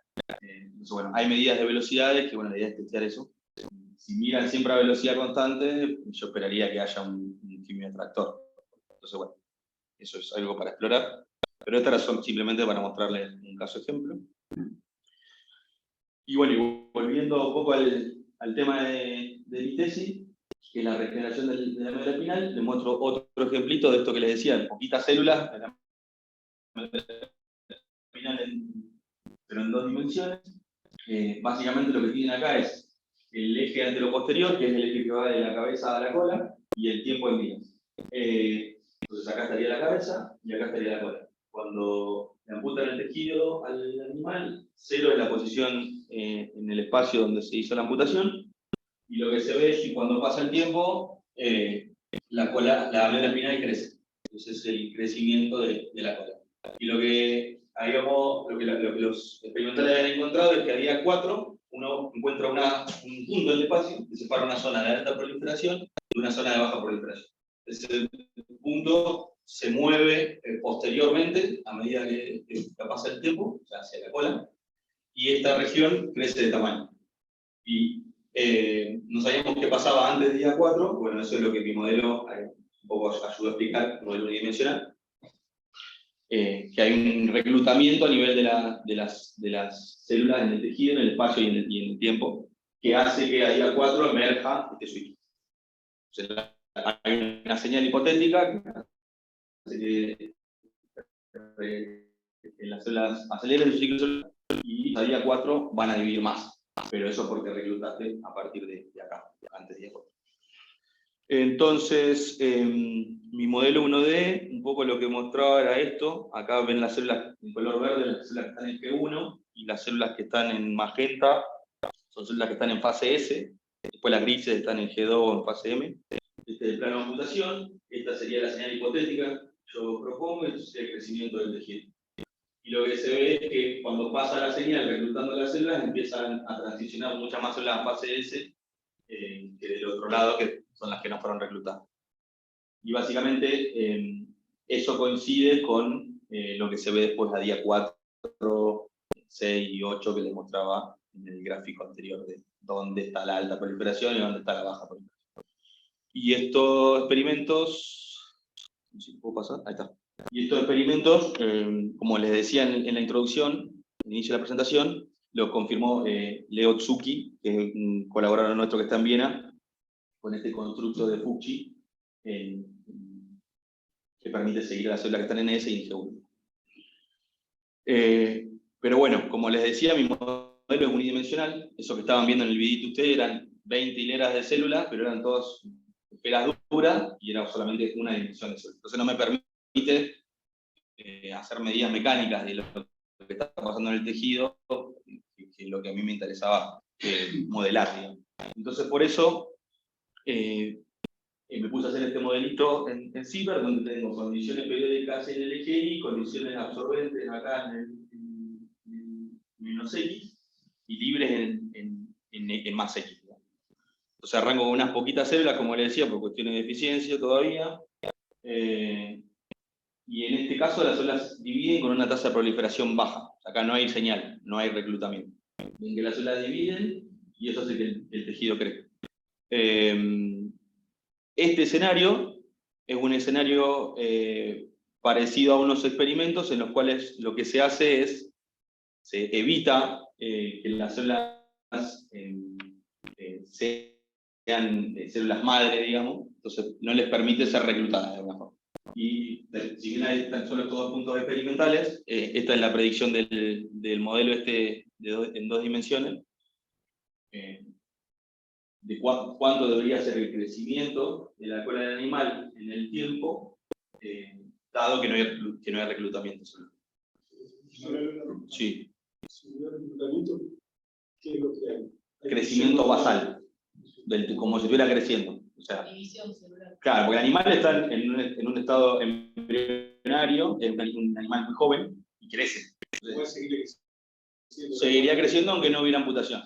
Entonces, bueno, hay medidas de velocidades que, bueno, la idea es testear eso. Si miran siempre a velocidad constante, yo esperaría que haya un quimio atractor. Entonces, bueno, eso es algo para explorar. Pero estas son simplemente para mostrarles un caso ejemplo. Y bueno, y volviendo un poco al tema de mi tesis, que es la regeneración de la médula espinal, les muestro otro ejemplito de esto que les decía, poquitas células de la médula espinal, pero en dos dimensiones. Básicamente lo que tienen acá es el eje anteroposterior, que es el eje que va de la cabeza a la cola, y el tiempo en días. Entonces acá estaría la cabeza y acá estaría la cola. Cuando le amputan el tejido al animal, 0 es la posición en el espacio donde se hizo la amputación, y lo que se ve es que cuando pasa el tiempo, la médula espinal crece. Entonces es el crecimiento de la cola. Y lo que los experimentales han encontrado es que a día 4 uno encuentra un punto en el espacio que separa una zona de alta proliferación de una zona de baja proliferación. Ese punto se mueve posteriormente a medida que pasa el tiempo, o sea, hacia la cola, y esta región crece de tamaño. Y no sabíamos qué pasaba antes de día 4, bueno, eso es lo que mi modelo un poco ayuda a explicar, el modelo unidimensional, que hay un reclutamiento a nivel de las células en el tejido, en el espacio y en el tiempo, que hace que a día 4 emerja este switch. O sea, hay una señal hipotética que las células aceleren su ciclo celular y a día 4 van a dividir más, pero eso porque reclutaste a partir de acá, antes de día 4. Entonces, mi modelo 1D, un poco lo que mostraba era esto. Acá ven las células en color verde, las células que están en G1, y las células que están en magenta son células que están en fase S, después las grises están en G2 o en fase M. Este es el plano de amputación, esta sería la señal hipotética que yo propongo, y este sería el crecimiento del tejido. Y lo que se ve es que cuando pasa la señal reclutando las células, empiezan a transicionar muchas más células a fase S que del otro lado, que son las que no fueron reclutadas. Y básicamente eso coincide con lo que se ve después a día 4, 6 y 8 que les mostraba en el gráfico anterior de dónde está la alta proliferación y dónde está la baja proliferación. Y estos experimentos, no sé si puedo pasar, ahí está. Y estos experimentos, como les decía en la introducción, al inicio de la presentación, lo confirmó Leo Tsuki, que es un colaborador nuestro que está en Viena, con este constructo de Fuchs, que permite seguir a las células que están en S y en G1. Pero bueno, como les decía, mi modelo es unidimensional. Eso que estaban viendo en el videito ustedes eran 20 hileras de células, pero eran todas esferas duras y era solamente una dimensión de células. Entonces no me permite hacer medidas mecánicas de lo que está pasando en el tejido, que es lo que a mí me interesaba modelar, digamos. Entonces por eso me puse a hacer este modelito en CIPER, donde tengo condiciones periódicas en el eje Y, condiciones absorbentes acá en menos X, y libres en más X. Entonces arranco con unas poquitas células, como les decía, por cuestiones de eficiencia todavía. Y en este caso las células dividen con una tasa de proliferación baja. Acá no hay señal, no hay reclutamiento. Ven que las células dividen y eso hace que el tejido crezca. Este escenario es un escenario parecido a unos experimentos en los cuales lo que se hace es, se evita que las células sean células madre, digamos, entonces no les permite ser reclutadas de alguna forma. Y si bien hay tan solo estos dos puntos experimentales, esta es la predicción del modelo en 2 dimensiones, de cuánto debería ser el crecimiento de la cola del animal en el tiempo, dado que no hay reclutamiento solo. Sí. Si no hay reclutamiento, ¿qué es lo que hay? Crecimiento basal, como si estuviera creciendo. O sea, División celular. claro, porque el animal está en un estado embrionario, es un animal muy joven y crece. Puede seguir creciendo. Seguiría creciendo aunque no hubiera amputación.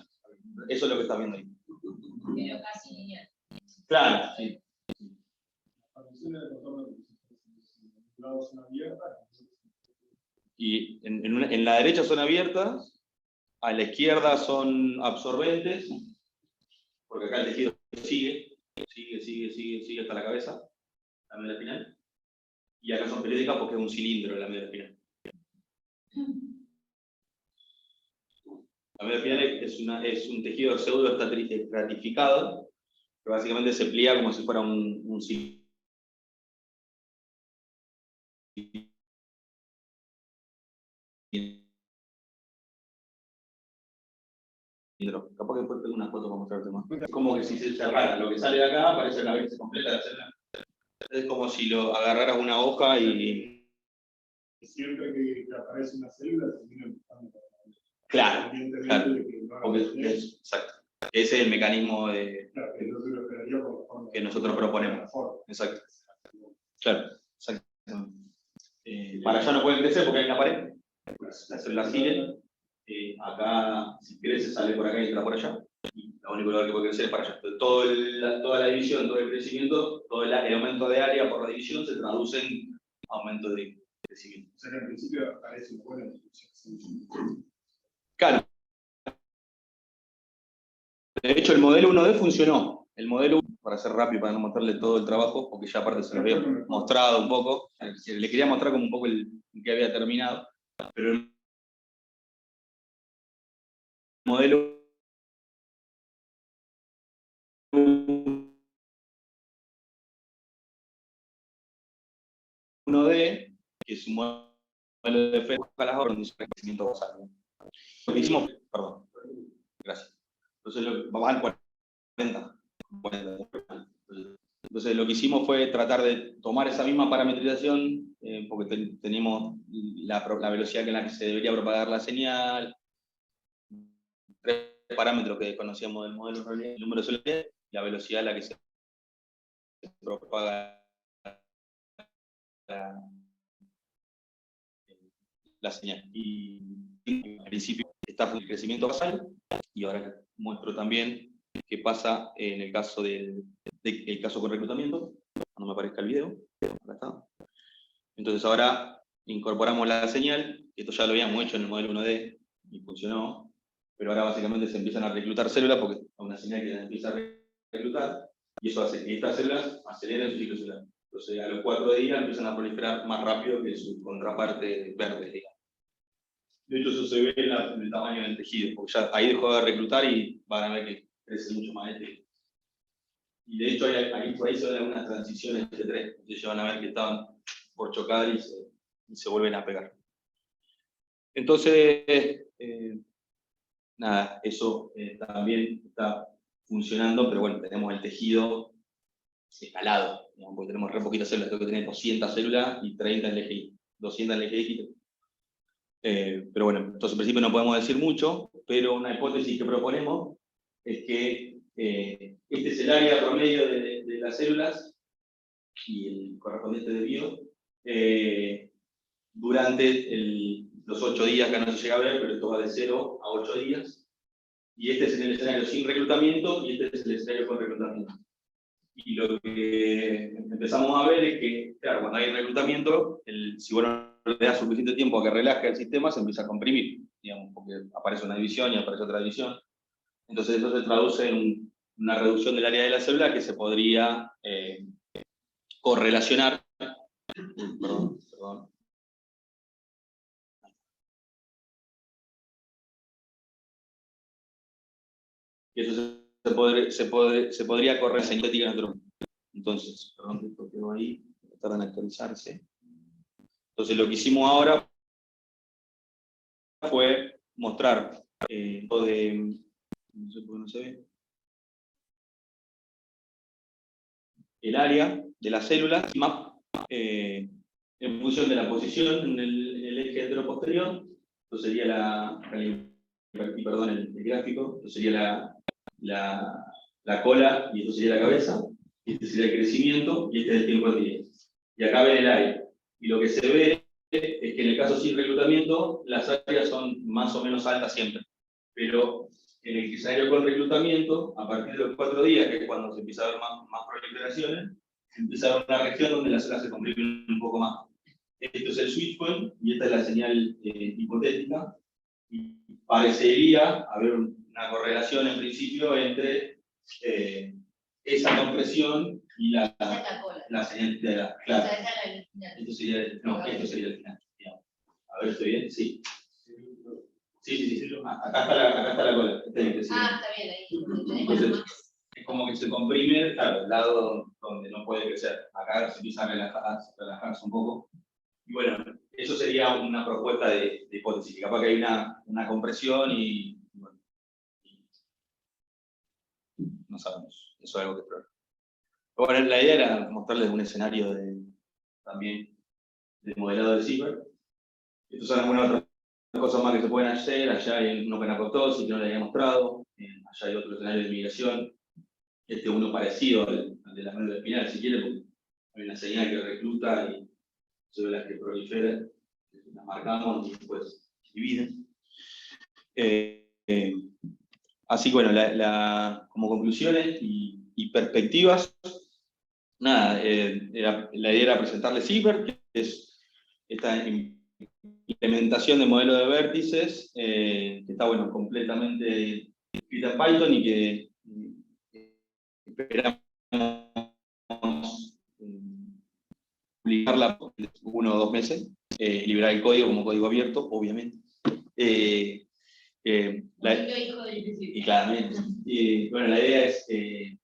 Eso es lo que estás viendo ahí. Pero casi lineal. Claro, sí. Y en la derecha son abiertas, a la izquierda son absorbentes, porque acá el tejido sigue hasta la cabeza, la médula espinal, y acá son periódicas porque es un cilindro la médula espinal. La médula espinal es un tejido pseudoestratificado, que básicamente se pliega como si fuera un cilindro. Capaz que después tengo una foto para mostrarte más. Es como que si se cerrara, lo que sale de acá parece la vez que se completa la célula. Es como si lo agarraras una hoja y... Siempre que aparece una célula, termina empujando para adelante. Claro, claro. De que no haga Porque bien. exacto. Ese es el mecanismo Claro, que no se lo esperaría por la forma que nosotros proponemos. Exacto. Claro, exacto. Para allá no pueden crecer porque hay una pared. Las células siguen. Acá, si crece, sale por acá y entra por allá. Y el único lugar que puede crecer es para allá. Entonces, toda la división, todo el crecimiento, todo el aumento de área por la división se traduce en aumento de crecimiento. O sea que al principio parece una buena distribución. Claro. De hecho, el modelo 1D funcionó. El modelo 1, para ser rápido, para no mostrarle todo el trabajo, porque ya aparte se lo había mostrado un poco. Le quería mostrar como un poco el que había terminado. Pero el modelo 1D, que es un modelo de fe, busca las condiciones de crecimiento basal. Lo que hicimos, perdón, gracias. Entonces, vamos al 40. Entonces, lo que hicimos fue tratar de tomar esa misma parametrización, porque teníamos la velocidad en la que se debería propagar la señal, 3 parámetros que conocíamos del modelo en realidad, el número de células y la velocidad a la que se propaga la señal. Y al principio está el crecimiento basal, y ahora muestro también qué pasa en el caso el caso con reclutamiento, cuando me aparezca el video. Acá está. Entonces ahora incorporamos la señal, esto ya lo habíamos hecho en el modelo 1D y funcionó, pero ahora básicamente se empiezan a reclutar células porque es una señal que se empieza a reclutar, y eso hace que estas células aceleren su ciclo celular. Entonces a los 4 días empiezan a proliferar más rápido que su contraparte verde, digamos. De hecho eso se ve en el tamaño del tejido, porque ya ahí dejó de reclutar y van a ver que crece mucho más el tejido. Y de hecho por ahí se ven algunas transiciones entre 3, entonces ya van a ver que estaban por chocar y se vuelven a pegar. Entonces, nada, eso también está funcionando, pero bueno, tenemos el tejido escalado, digamos, porque tenemos re poquitas células, tengo que tener 200 células y 30 en LGI, 200 en LGI. Pero bueno, entonces en principio no podemos decir mucho, pero una hipótesis que proponemos es que este es el área promedio de las células y el correspondiente de bio durante los 8 días que no se llega a ver, pero esto va de 0 a 8 días. Y este es el escenario sin reclutamiento y este es el escenario con reclutamiento. Y lo que empezamos a ver es que, claro, cuando hay reclutamiento, si vos no le das suficiente tiempo a que relaje el sistema, se empieza a comprimir, digamos, porque aparece una división y aparece otra división. Entonces eso se traduce en una reducción del área de la célula que se podría correlacionar. Perdón. Y eso se podría correr sintética natural. Entonces, perdón que esto quedó ahí, tardan en actualizarse. Entonces lo que hicimos ahora fue mostrar no sé por qué no se ve, el área de las células en función de la posición en el eje anteroposterior. Esto sería el gráfico, esto sería la cola, y esto sería la cabeza, y este sería el crecimiento, y este es el tiempo de día. Y acá ven el área. Y lo que se ve es que en el caso sin reclutamiento, las áreas son más o menos altas siempre. Pero en el escenario con reclutamiento, a partir de los 4 días, que es cuando se empieza a ver más proliferaciones, se empieza a ver una región donde las células se comprimen un poco más. Esto es el switch point, y esta es la señal hipotética. Y parecería haber una correlación en principio entre esa compresión y la señal de la clave. Esto sería el final. A ver, ¿estoy bien? Sí. Sí. Acá está la cola. Está bien, ahí. Entonces, es como que se comprime, claro, el lado donde no puede crecer. Acá se empieza a relajarse un poco. Y bueno, eso sería una propuesta de hipótesis. Capaz que hay una compresión y bueno, no sabemos. Eso es algo que probar. Pero bueno, la idea era mostrarles un escenario también de modelado de Siever. Estas son algunas otras cosas más que se pueden hacer. Allá hay uno con apoptosis que no le había mostrado. Allá hay otro escenario de migración. Uno parecido al de la médula espinal, si quiere, porque hay una señal que recluta y células que proliferan, las marcamos y después dividen. Así que bueno, como conclusiones y perspectivas, nada, la idea era presentarles Siever, que es esta implementación de modelo de vértices, que está bueno, completamente escrita en Python y que esperamos publicarla en 1 o 2 meses, liberar el código como código abierto, obviamente. Y claramente. Bueno, la idea es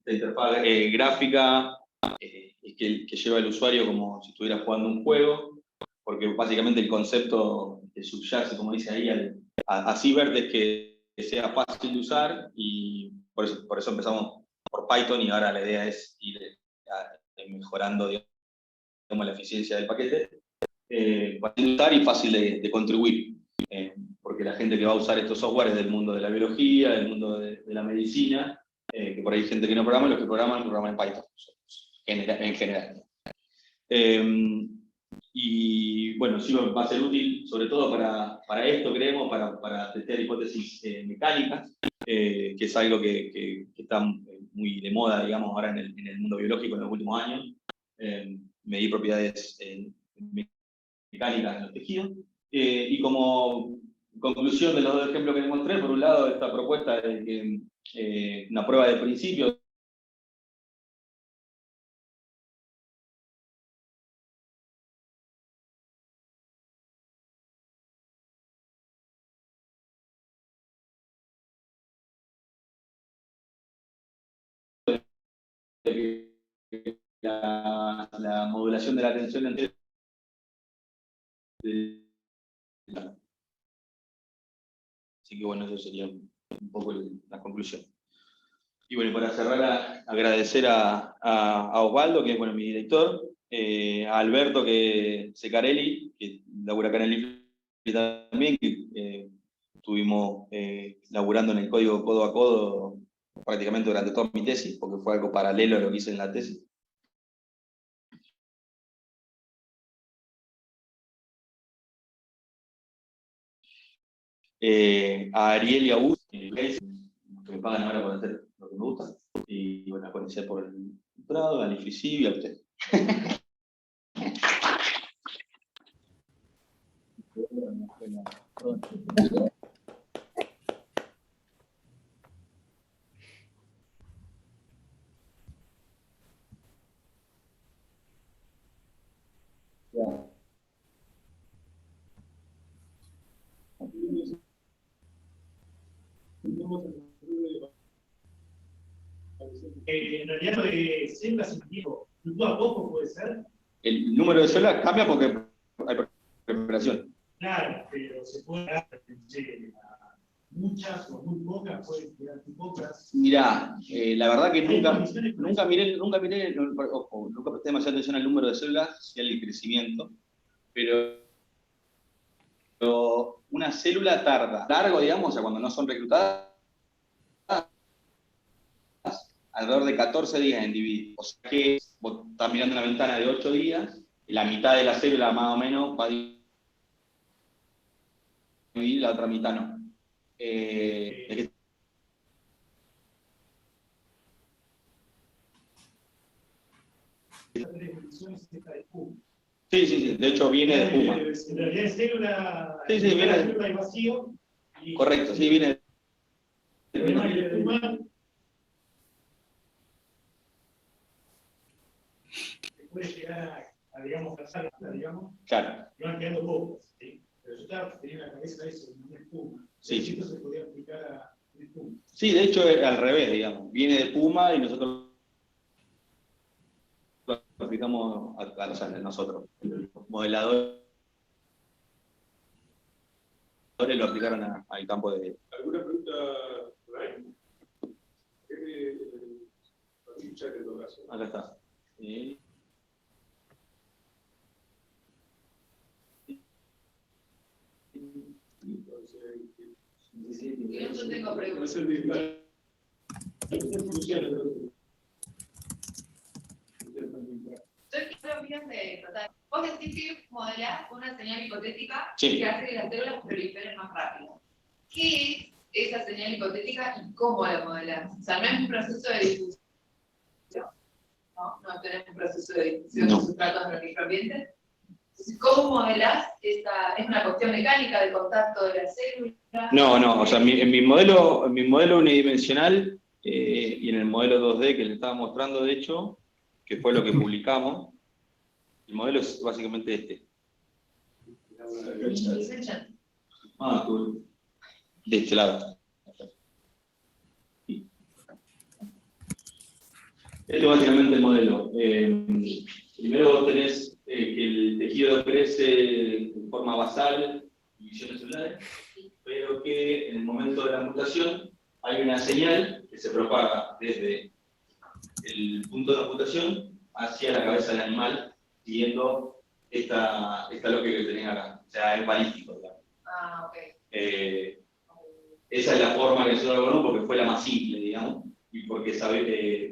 la interfaz gráfica que lleva al usuario como si estuviera jugando un juego, porque básicamente el concepto que subyace, como dice ahí, a Siebert es que sea fácil de usar, y por eso empezamos por Python, y ahora la idea es ir mejorando, digamos, la eficiencia del paquete, fácil de usar y fácil de contribuir, porque la gente que va a usar estos software es del mundo de la biología, del mundo de la medicina, que por ahí hay gente que no programa, y los que programan en Python, en general. Y bueno, sí va a ser útil, sobre todo para esto, creemos, para testear hipótesis mecánicas, que es algo que está muy de moda, digamos, ahora en el mundo biológico en los últimos años. Medir propiedades mecánicas en los tejidos. Y como conclusión de los dos ejemplos que les mostré, por un lado, esta propuesta de que una prueba de principio la modulación de la tensión entre así que bueno, eso sería un poco la conclusión. Y bueno, para cerrar, agradecer a Osvaldo, que es bueno, mi director, a Alberto Secarelli, que labura acá en el IFLI también, que estuvimos laburando en el código codo a codo prácticamente durante toda mi tesis, porque fue algo paralelo a lo que hice en la tesis. A Ariel y a Gus, que me pagan ahora por hacer lo que me gusta, y bueno, a conocer por el doctorado, al IFLI y a usted. En realidad lo de células individuo, fluctúa poco, puede ser. El número de células cambia porque hay proliferación. Claro, pero se puede dar a muchas o muy pocas, puede quedar muy pocas. Mirá, la verdad que nunca miré, ojo, nunca presté demasiada atención al número de células y al crecimiento, pero una célula tarda largo, digamos, o sea, cuando no son reclutadas, alrededor de 14 días en dividir. O sea que vos estás mirando una ventana de 8 días, y la mitad de la célula más o menos va a dividir, la otra mitad no. Sí, de hecho viene de Puma. En realidad es célula, Sí, viene de célula y vacío. Y correcto, sí, viene de Puma. Puede llegar a digamos, pasar, digamos, claro. y van quedando pocos, ¿sí? Pero yo estaba teniendo en la cabeza eso, una espuma. Sí. Esto se podría aplicar a una espuma. Sí, de hecho es al revés, digamos. Viene de Puma y nosotros lo aplicamos nosotros. Los modeladores lo aplicaron al campo de... ¿Alguna pregunta por ahí? Escuchar en todo caso. Acá está. Sí. Yo tengo preguntas. Vos decís que modelás una señal hipotética que hace que las células proliferen más rápido. ¿Qué es esa señal hipotética y cómo la modelás? O sea, no es un proceso de difusión. No tenés un proceso de difusión de sustratos en el microambiente. Entonces, ¿cómo modelás esta? ¿Es una cuestión mecánica de contacto de las células? No, o sea, en mi modelo unidimensional y en el modelo 2D que les estaba mostrando, de hecho, que fue lo que publicamos, el modelo es básicamente este. De este lado. Este es básicamente el modelo. Primero vos tenés que el tejido crece en forma basal, divisiones celulares, pero que en el momento de la mutación hay una señal que se propaga desde el punto de mutación hacia la cabeza del animal, siguiendo esta lógica que tenés acá. O sea, es balístico, digamos. Ah, ok. Esa es la forma que nosotros lo ponemos porque fue la más simple, digamos. y porque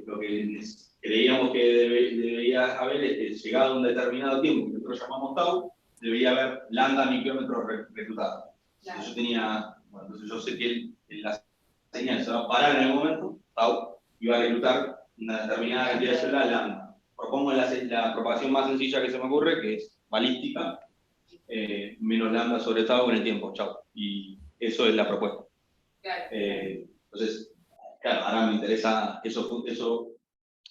lo que creíamos que debería haber es que llegado a un determinado tiempo, que nosotros llamamos tau, debería haber lambda micrómetros reclutados. Claro. Entonces yo sé que la señal se va a parar en el momento, tau, y va a reclutar una determinada cantidad de células lambda. Propongo la propagación más sencilla que se me ocurre, que es balística, menos lambda sobre tau en el tiempo, chau. Y eso es la propuesta. Claro. Entonces, claro, ahora me interesa eso.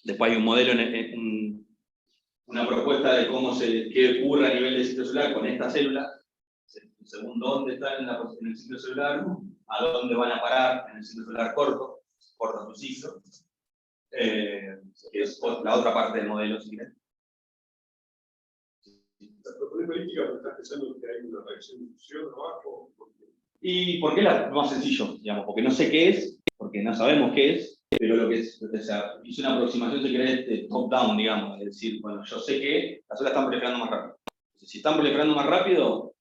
Después hay un modelo, una propuesta de qué ocurre a nivel del ciclo celular con estas células, según dónde están en el ciclo celular, a dónde van a parar en el ciclo celular corto su ciclo, que es la otra parte del modelo, si quieren. La propuesta política, pero estás pensando que hay una reacción de fusión abajo. ¿Y por qué lo más sencillo? Digamos, porque no sé qué es, porque no sabemos qué es, pero lo que es, o sea, hice una aproximación, si querés, top-down, digamos, es decir, bueno, yo sé que las células están proliferando más rápido. Entonces, si están proliferando más rápido,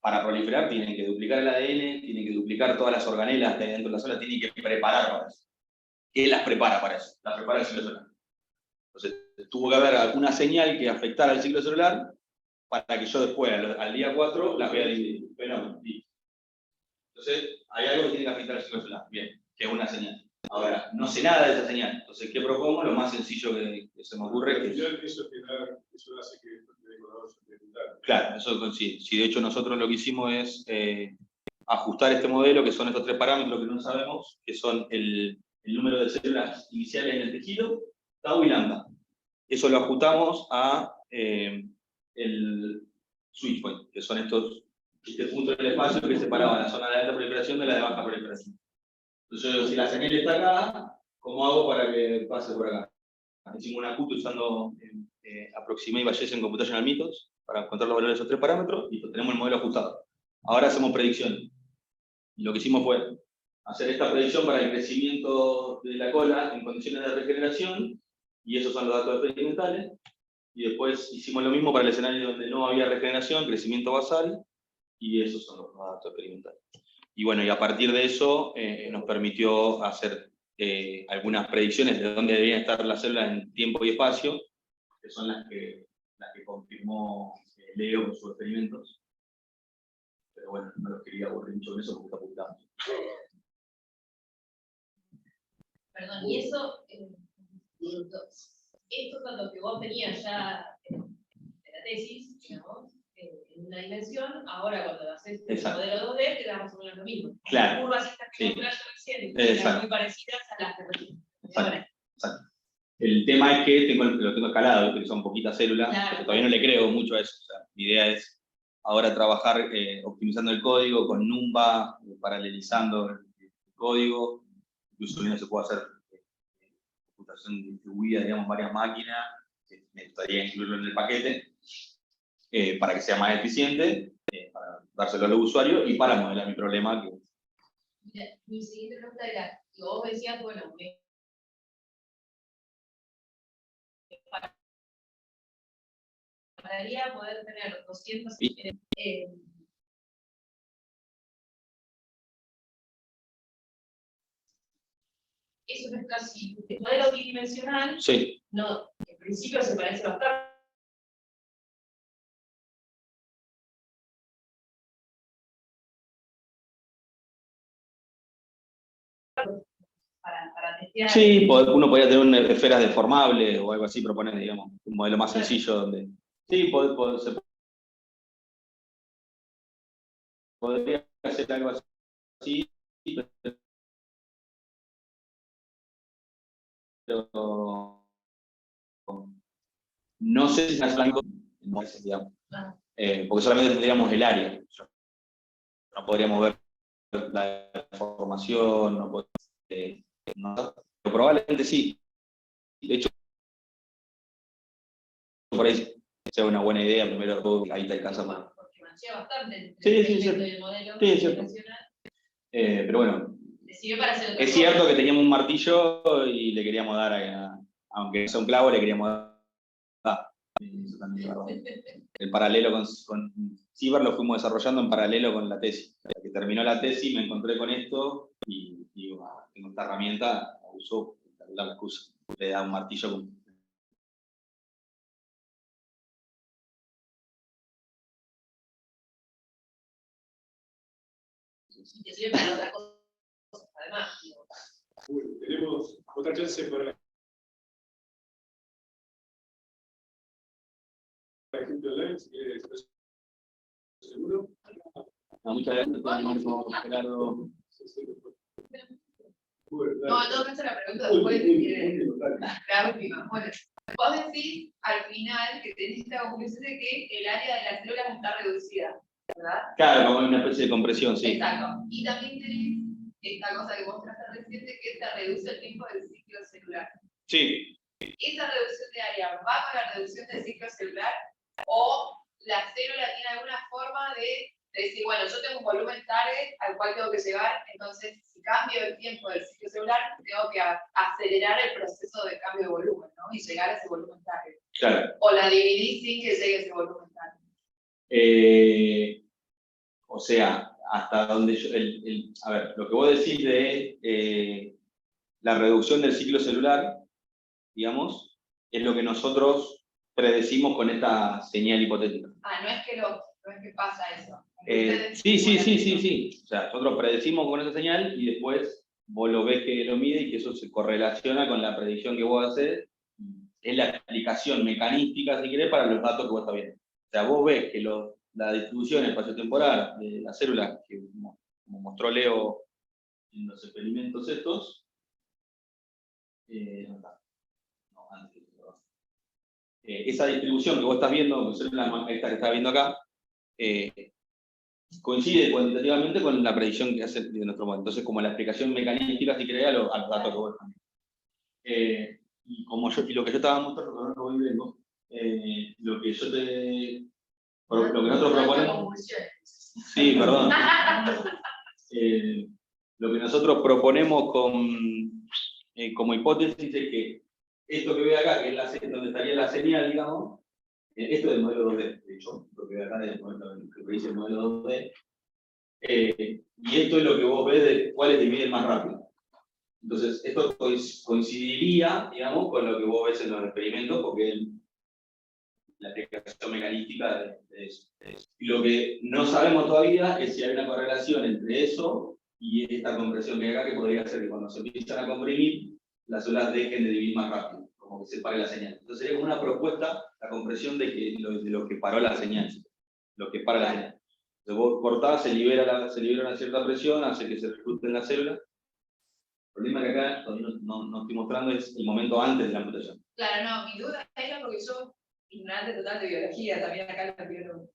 para proliferar tienen que duplicar el ADN, tienen que duplicar todas las organelas que hay dentro de la célula, tienen que preparar para eso. ¿Qué las prepara para eso? Las prepara el ciclo celular. Entonces, tuvo que haber alguna señal que afectara al ciclo celular para que yo después, al día 4, las vea dividir. Fenómeno. Entonces, hay algo que tiene que afectar al ciclo celular. Bien, que es una señal. Ahora, no sé nada de esa señal. Entonces, ¿qué propongo? Lo más sencillo que se me ocurre que Eso hace que el ecuador se preguntar. Claro, eso sí. De hecho, nosotros lo que hicimos es ajustar este modelo, que son estos tres parámetros que no sabemos, que son el número de células iniciales en el tejido, tau y lambda. Eso lo ajustamos a el switch point, que son este punto del espacio que separaba la zona de alta proliferación de la de baja proliferación. Entonces yo digo, si la señal está acá, ¿cómo hago para que pase por acá? Hicimos un ajuste usando Approximate Bayesian Computational Methods para encontrar los valores de esos tres parámetros y tenemos el modelo ajustado. Ahora hacemos predicciones. Y lo que hicimos fue hacer esta predicción para el crecimiento de la cola en condiciones de regeneración, y esos son los datos experimentales. Y después hicimos lo mismo para el escenario donde no había regeneración, crecimiento basal, y esos son los datos experimentales. Y bueno, y a partir de eso nos permitió hacer algunas predicciones de dónde deberían estar las células en tiempo y espacio, que son las que confirmó Leo con sus experimentos. Pero bueno, no los quería aburrir mucho con eso porque está apuntado. Perdón, y eso, esto es lo que vos tenías ya en la tesis, digamos, en una dimensión, ahora cuando haces el modelo 2D te da más o menos lo mismo. Claro. Las curvas estas que mostraste recién, eran muy parecidas a las que recién. Exacto. El tema es que lo tengo escalado, que son poquitas células, claro. Todavía no le creo mucho a eso. O sea, mi idea es ahora trabajar optimizando el código con Numba, paralelizando el código, incluso bien se puede hacer computación distribuida, digamos, varias máquinas, que me gustaría incluirlo en el paquete, para que sea más eficiente, para dárselo al usuario y para modelar mi problema. Mira, mi siguiente pregunta era, que vos decías, bueno, me poder tener 200... eso no es casi un modelo bidimensional. Sí. No, en principio se parece bastante. Para testear. Sí, uno podría tener esferas deformables o algo así, proponer, digamos, un modelo más sencillo donde. Sí, se podría hacer algo así, pero no sé si es blanco, digamos, porque solamente tendríamos el área. No podríamos ver la información, no podríamos, no, pero probablemente sí. De hecho, por ahí sea una buena idea, primero todo, ahí te alcanza más. Porque manchea bastante el modelo bidimensional. Pero bueno, es cierto que teníamos un martillo y le queríamos dar, aunque sea un clavo, le queríamos dar. Eso también es verdad. El paralelo con Ciber lo fuimos desarrollando en paralelo con la tesis. Hasta que terminó la tesis me encontré con esto y y digo, tengo esta herramienta, la uso, la excusa. Le da un martillo con... Y te sirve para otras cosas, además. Bueno, tenemos otra chance para gente online, si quiere expresar seguro. Muchas gracias, Marco, Gerardo. No, en todo caso la pregunta después la última. Bueno, vos decís al final que tenés esta conclusión de que el área de las células está reducida, ¿verdad? Claro, como una especie de compresión, sí. Exacto. Y también tenés esta cosa que mostraste recién de que se reduce el tiempo del ciclo celular. Sí. ¿Esa reducción de área va con la reducción del ciclo celular? ¿O la célula tiene alguna forma de decir, bueno, yo tengo un volumen target al cual tengo que llegar, entonces si cambio el tiempo del ciclo celular, tengo que acelerar el proceso de cambio de volumen, ¿no? Y llegar a ese volumen target. Claro. O la dividí sin que llegue a ese volumen target. O sea, hasta donde yo... a ver, lo que vos decís de la reducción del ciclo celular, digamos, es lo que nosotros predecimos con esta señal hipotética. No es que pasa eso. Sí. O sea, nosotros predecimos con esa señal y después vos lo ves que lo mide y que eso se correlaciona con la predicción que vos haces. Es la explicación mecanística, si querés, para los datos que vos estás viendo. O sea, vos ves que la distribución espaciotemporal de las células, que como mostró Leo en los experimentos estos, esa distribución que vos estás viendo, esta que estás viendo acá, coincide cuantitativamente con la predicción que hace de nuestro modelo. Entonces, como la explicación mecanística, si querés, a los datos que vos estás viendo. Y lo que yo estaba mostrando, con lo que vengo, lo que nosotros proponemos... Sí, perdón. Lo que nosotros proponemos como hipótesis es que esto que ve acá, que es donde estaría la señal, digamos, esto es el modelo 2D, de hecho, lo que ve acá es lo que dice el modelo 2D, y esto es lo que vos ves de cuáles dividen más rápido. Entonces, esto coincidiría, digamos, con lo que vos ves en los experimentos, porque es la explicación mecanística de eso. Y lo que no sabemos todavía es si hay una correlación entre eso y esta compresión que hay acá, que podría ser que cuando se empiezan a comprimir, las células dejen de dividir más rápido, como que se pare la señal. Entonces sería como una propuesta, la compresión de lo que paró la señal, lo que para la señal. Entonces vos cortás, se libera una cierta presión, hace que se recluten las células. El problema que acá no estoy mostrando es el momento antes de la amputación. Claro, no, mi duda era porque yo, ignorante total de biología, también acá lo biólogo.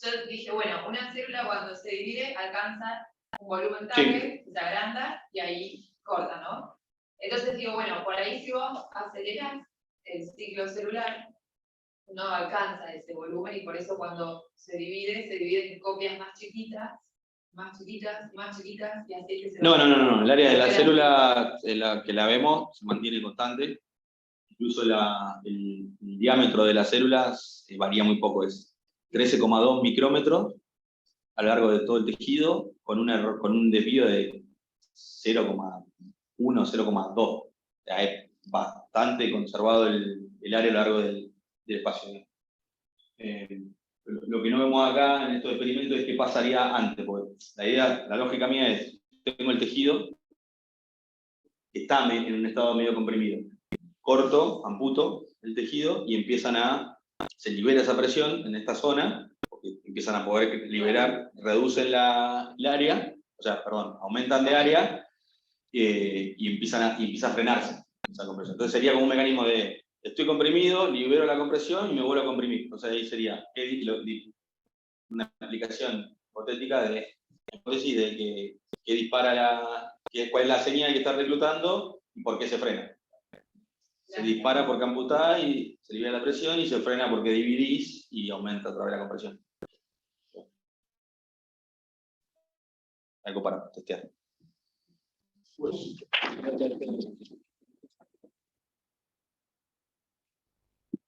Yo dije, bueno, una célula cuando se divide alcanza un volumen target, se agranda y ahí corta, ¿no? Entonces digo, bueno, por ahí si vos acelerás el ciclo celular, no alcanza ese volumen y por eso cuando se divide en copias más chiquitas, y así que se No. El área de la célula, que la vemos, se mantiene constante. Incluso el diámetro de las células varía muy poco, es 13,2 micrómetros a lo largo de todo el tejido, con un desvío de 0,1, 0,2. O sea, es bastante conservado el área a lo largo del espacio. Lo que no vemos acá en estos experimentos es qué pasaría antes, porque la lógica mía es, tengo el tejido que está en un estado medio comprimido. Corto, amputo el tejido y se libera esa presión en esta zona, porque empiezan a poder liberar, reducen el área, aumentan de área y empieza a frenarse esa compresión. Entonces sería como un mecanismo de, estoy comprimido, libero la compresión y me vuelvo a comprimir. Entonces ahí sería una aplicación hipotética de hipótesis de que dispara cuál es la señal que está reclutando y por qué se frena. Se dispara porque amputás y se libera la presión y se frena porque dividís y aumenta otra vez la compresión. Algo para testear. Pues,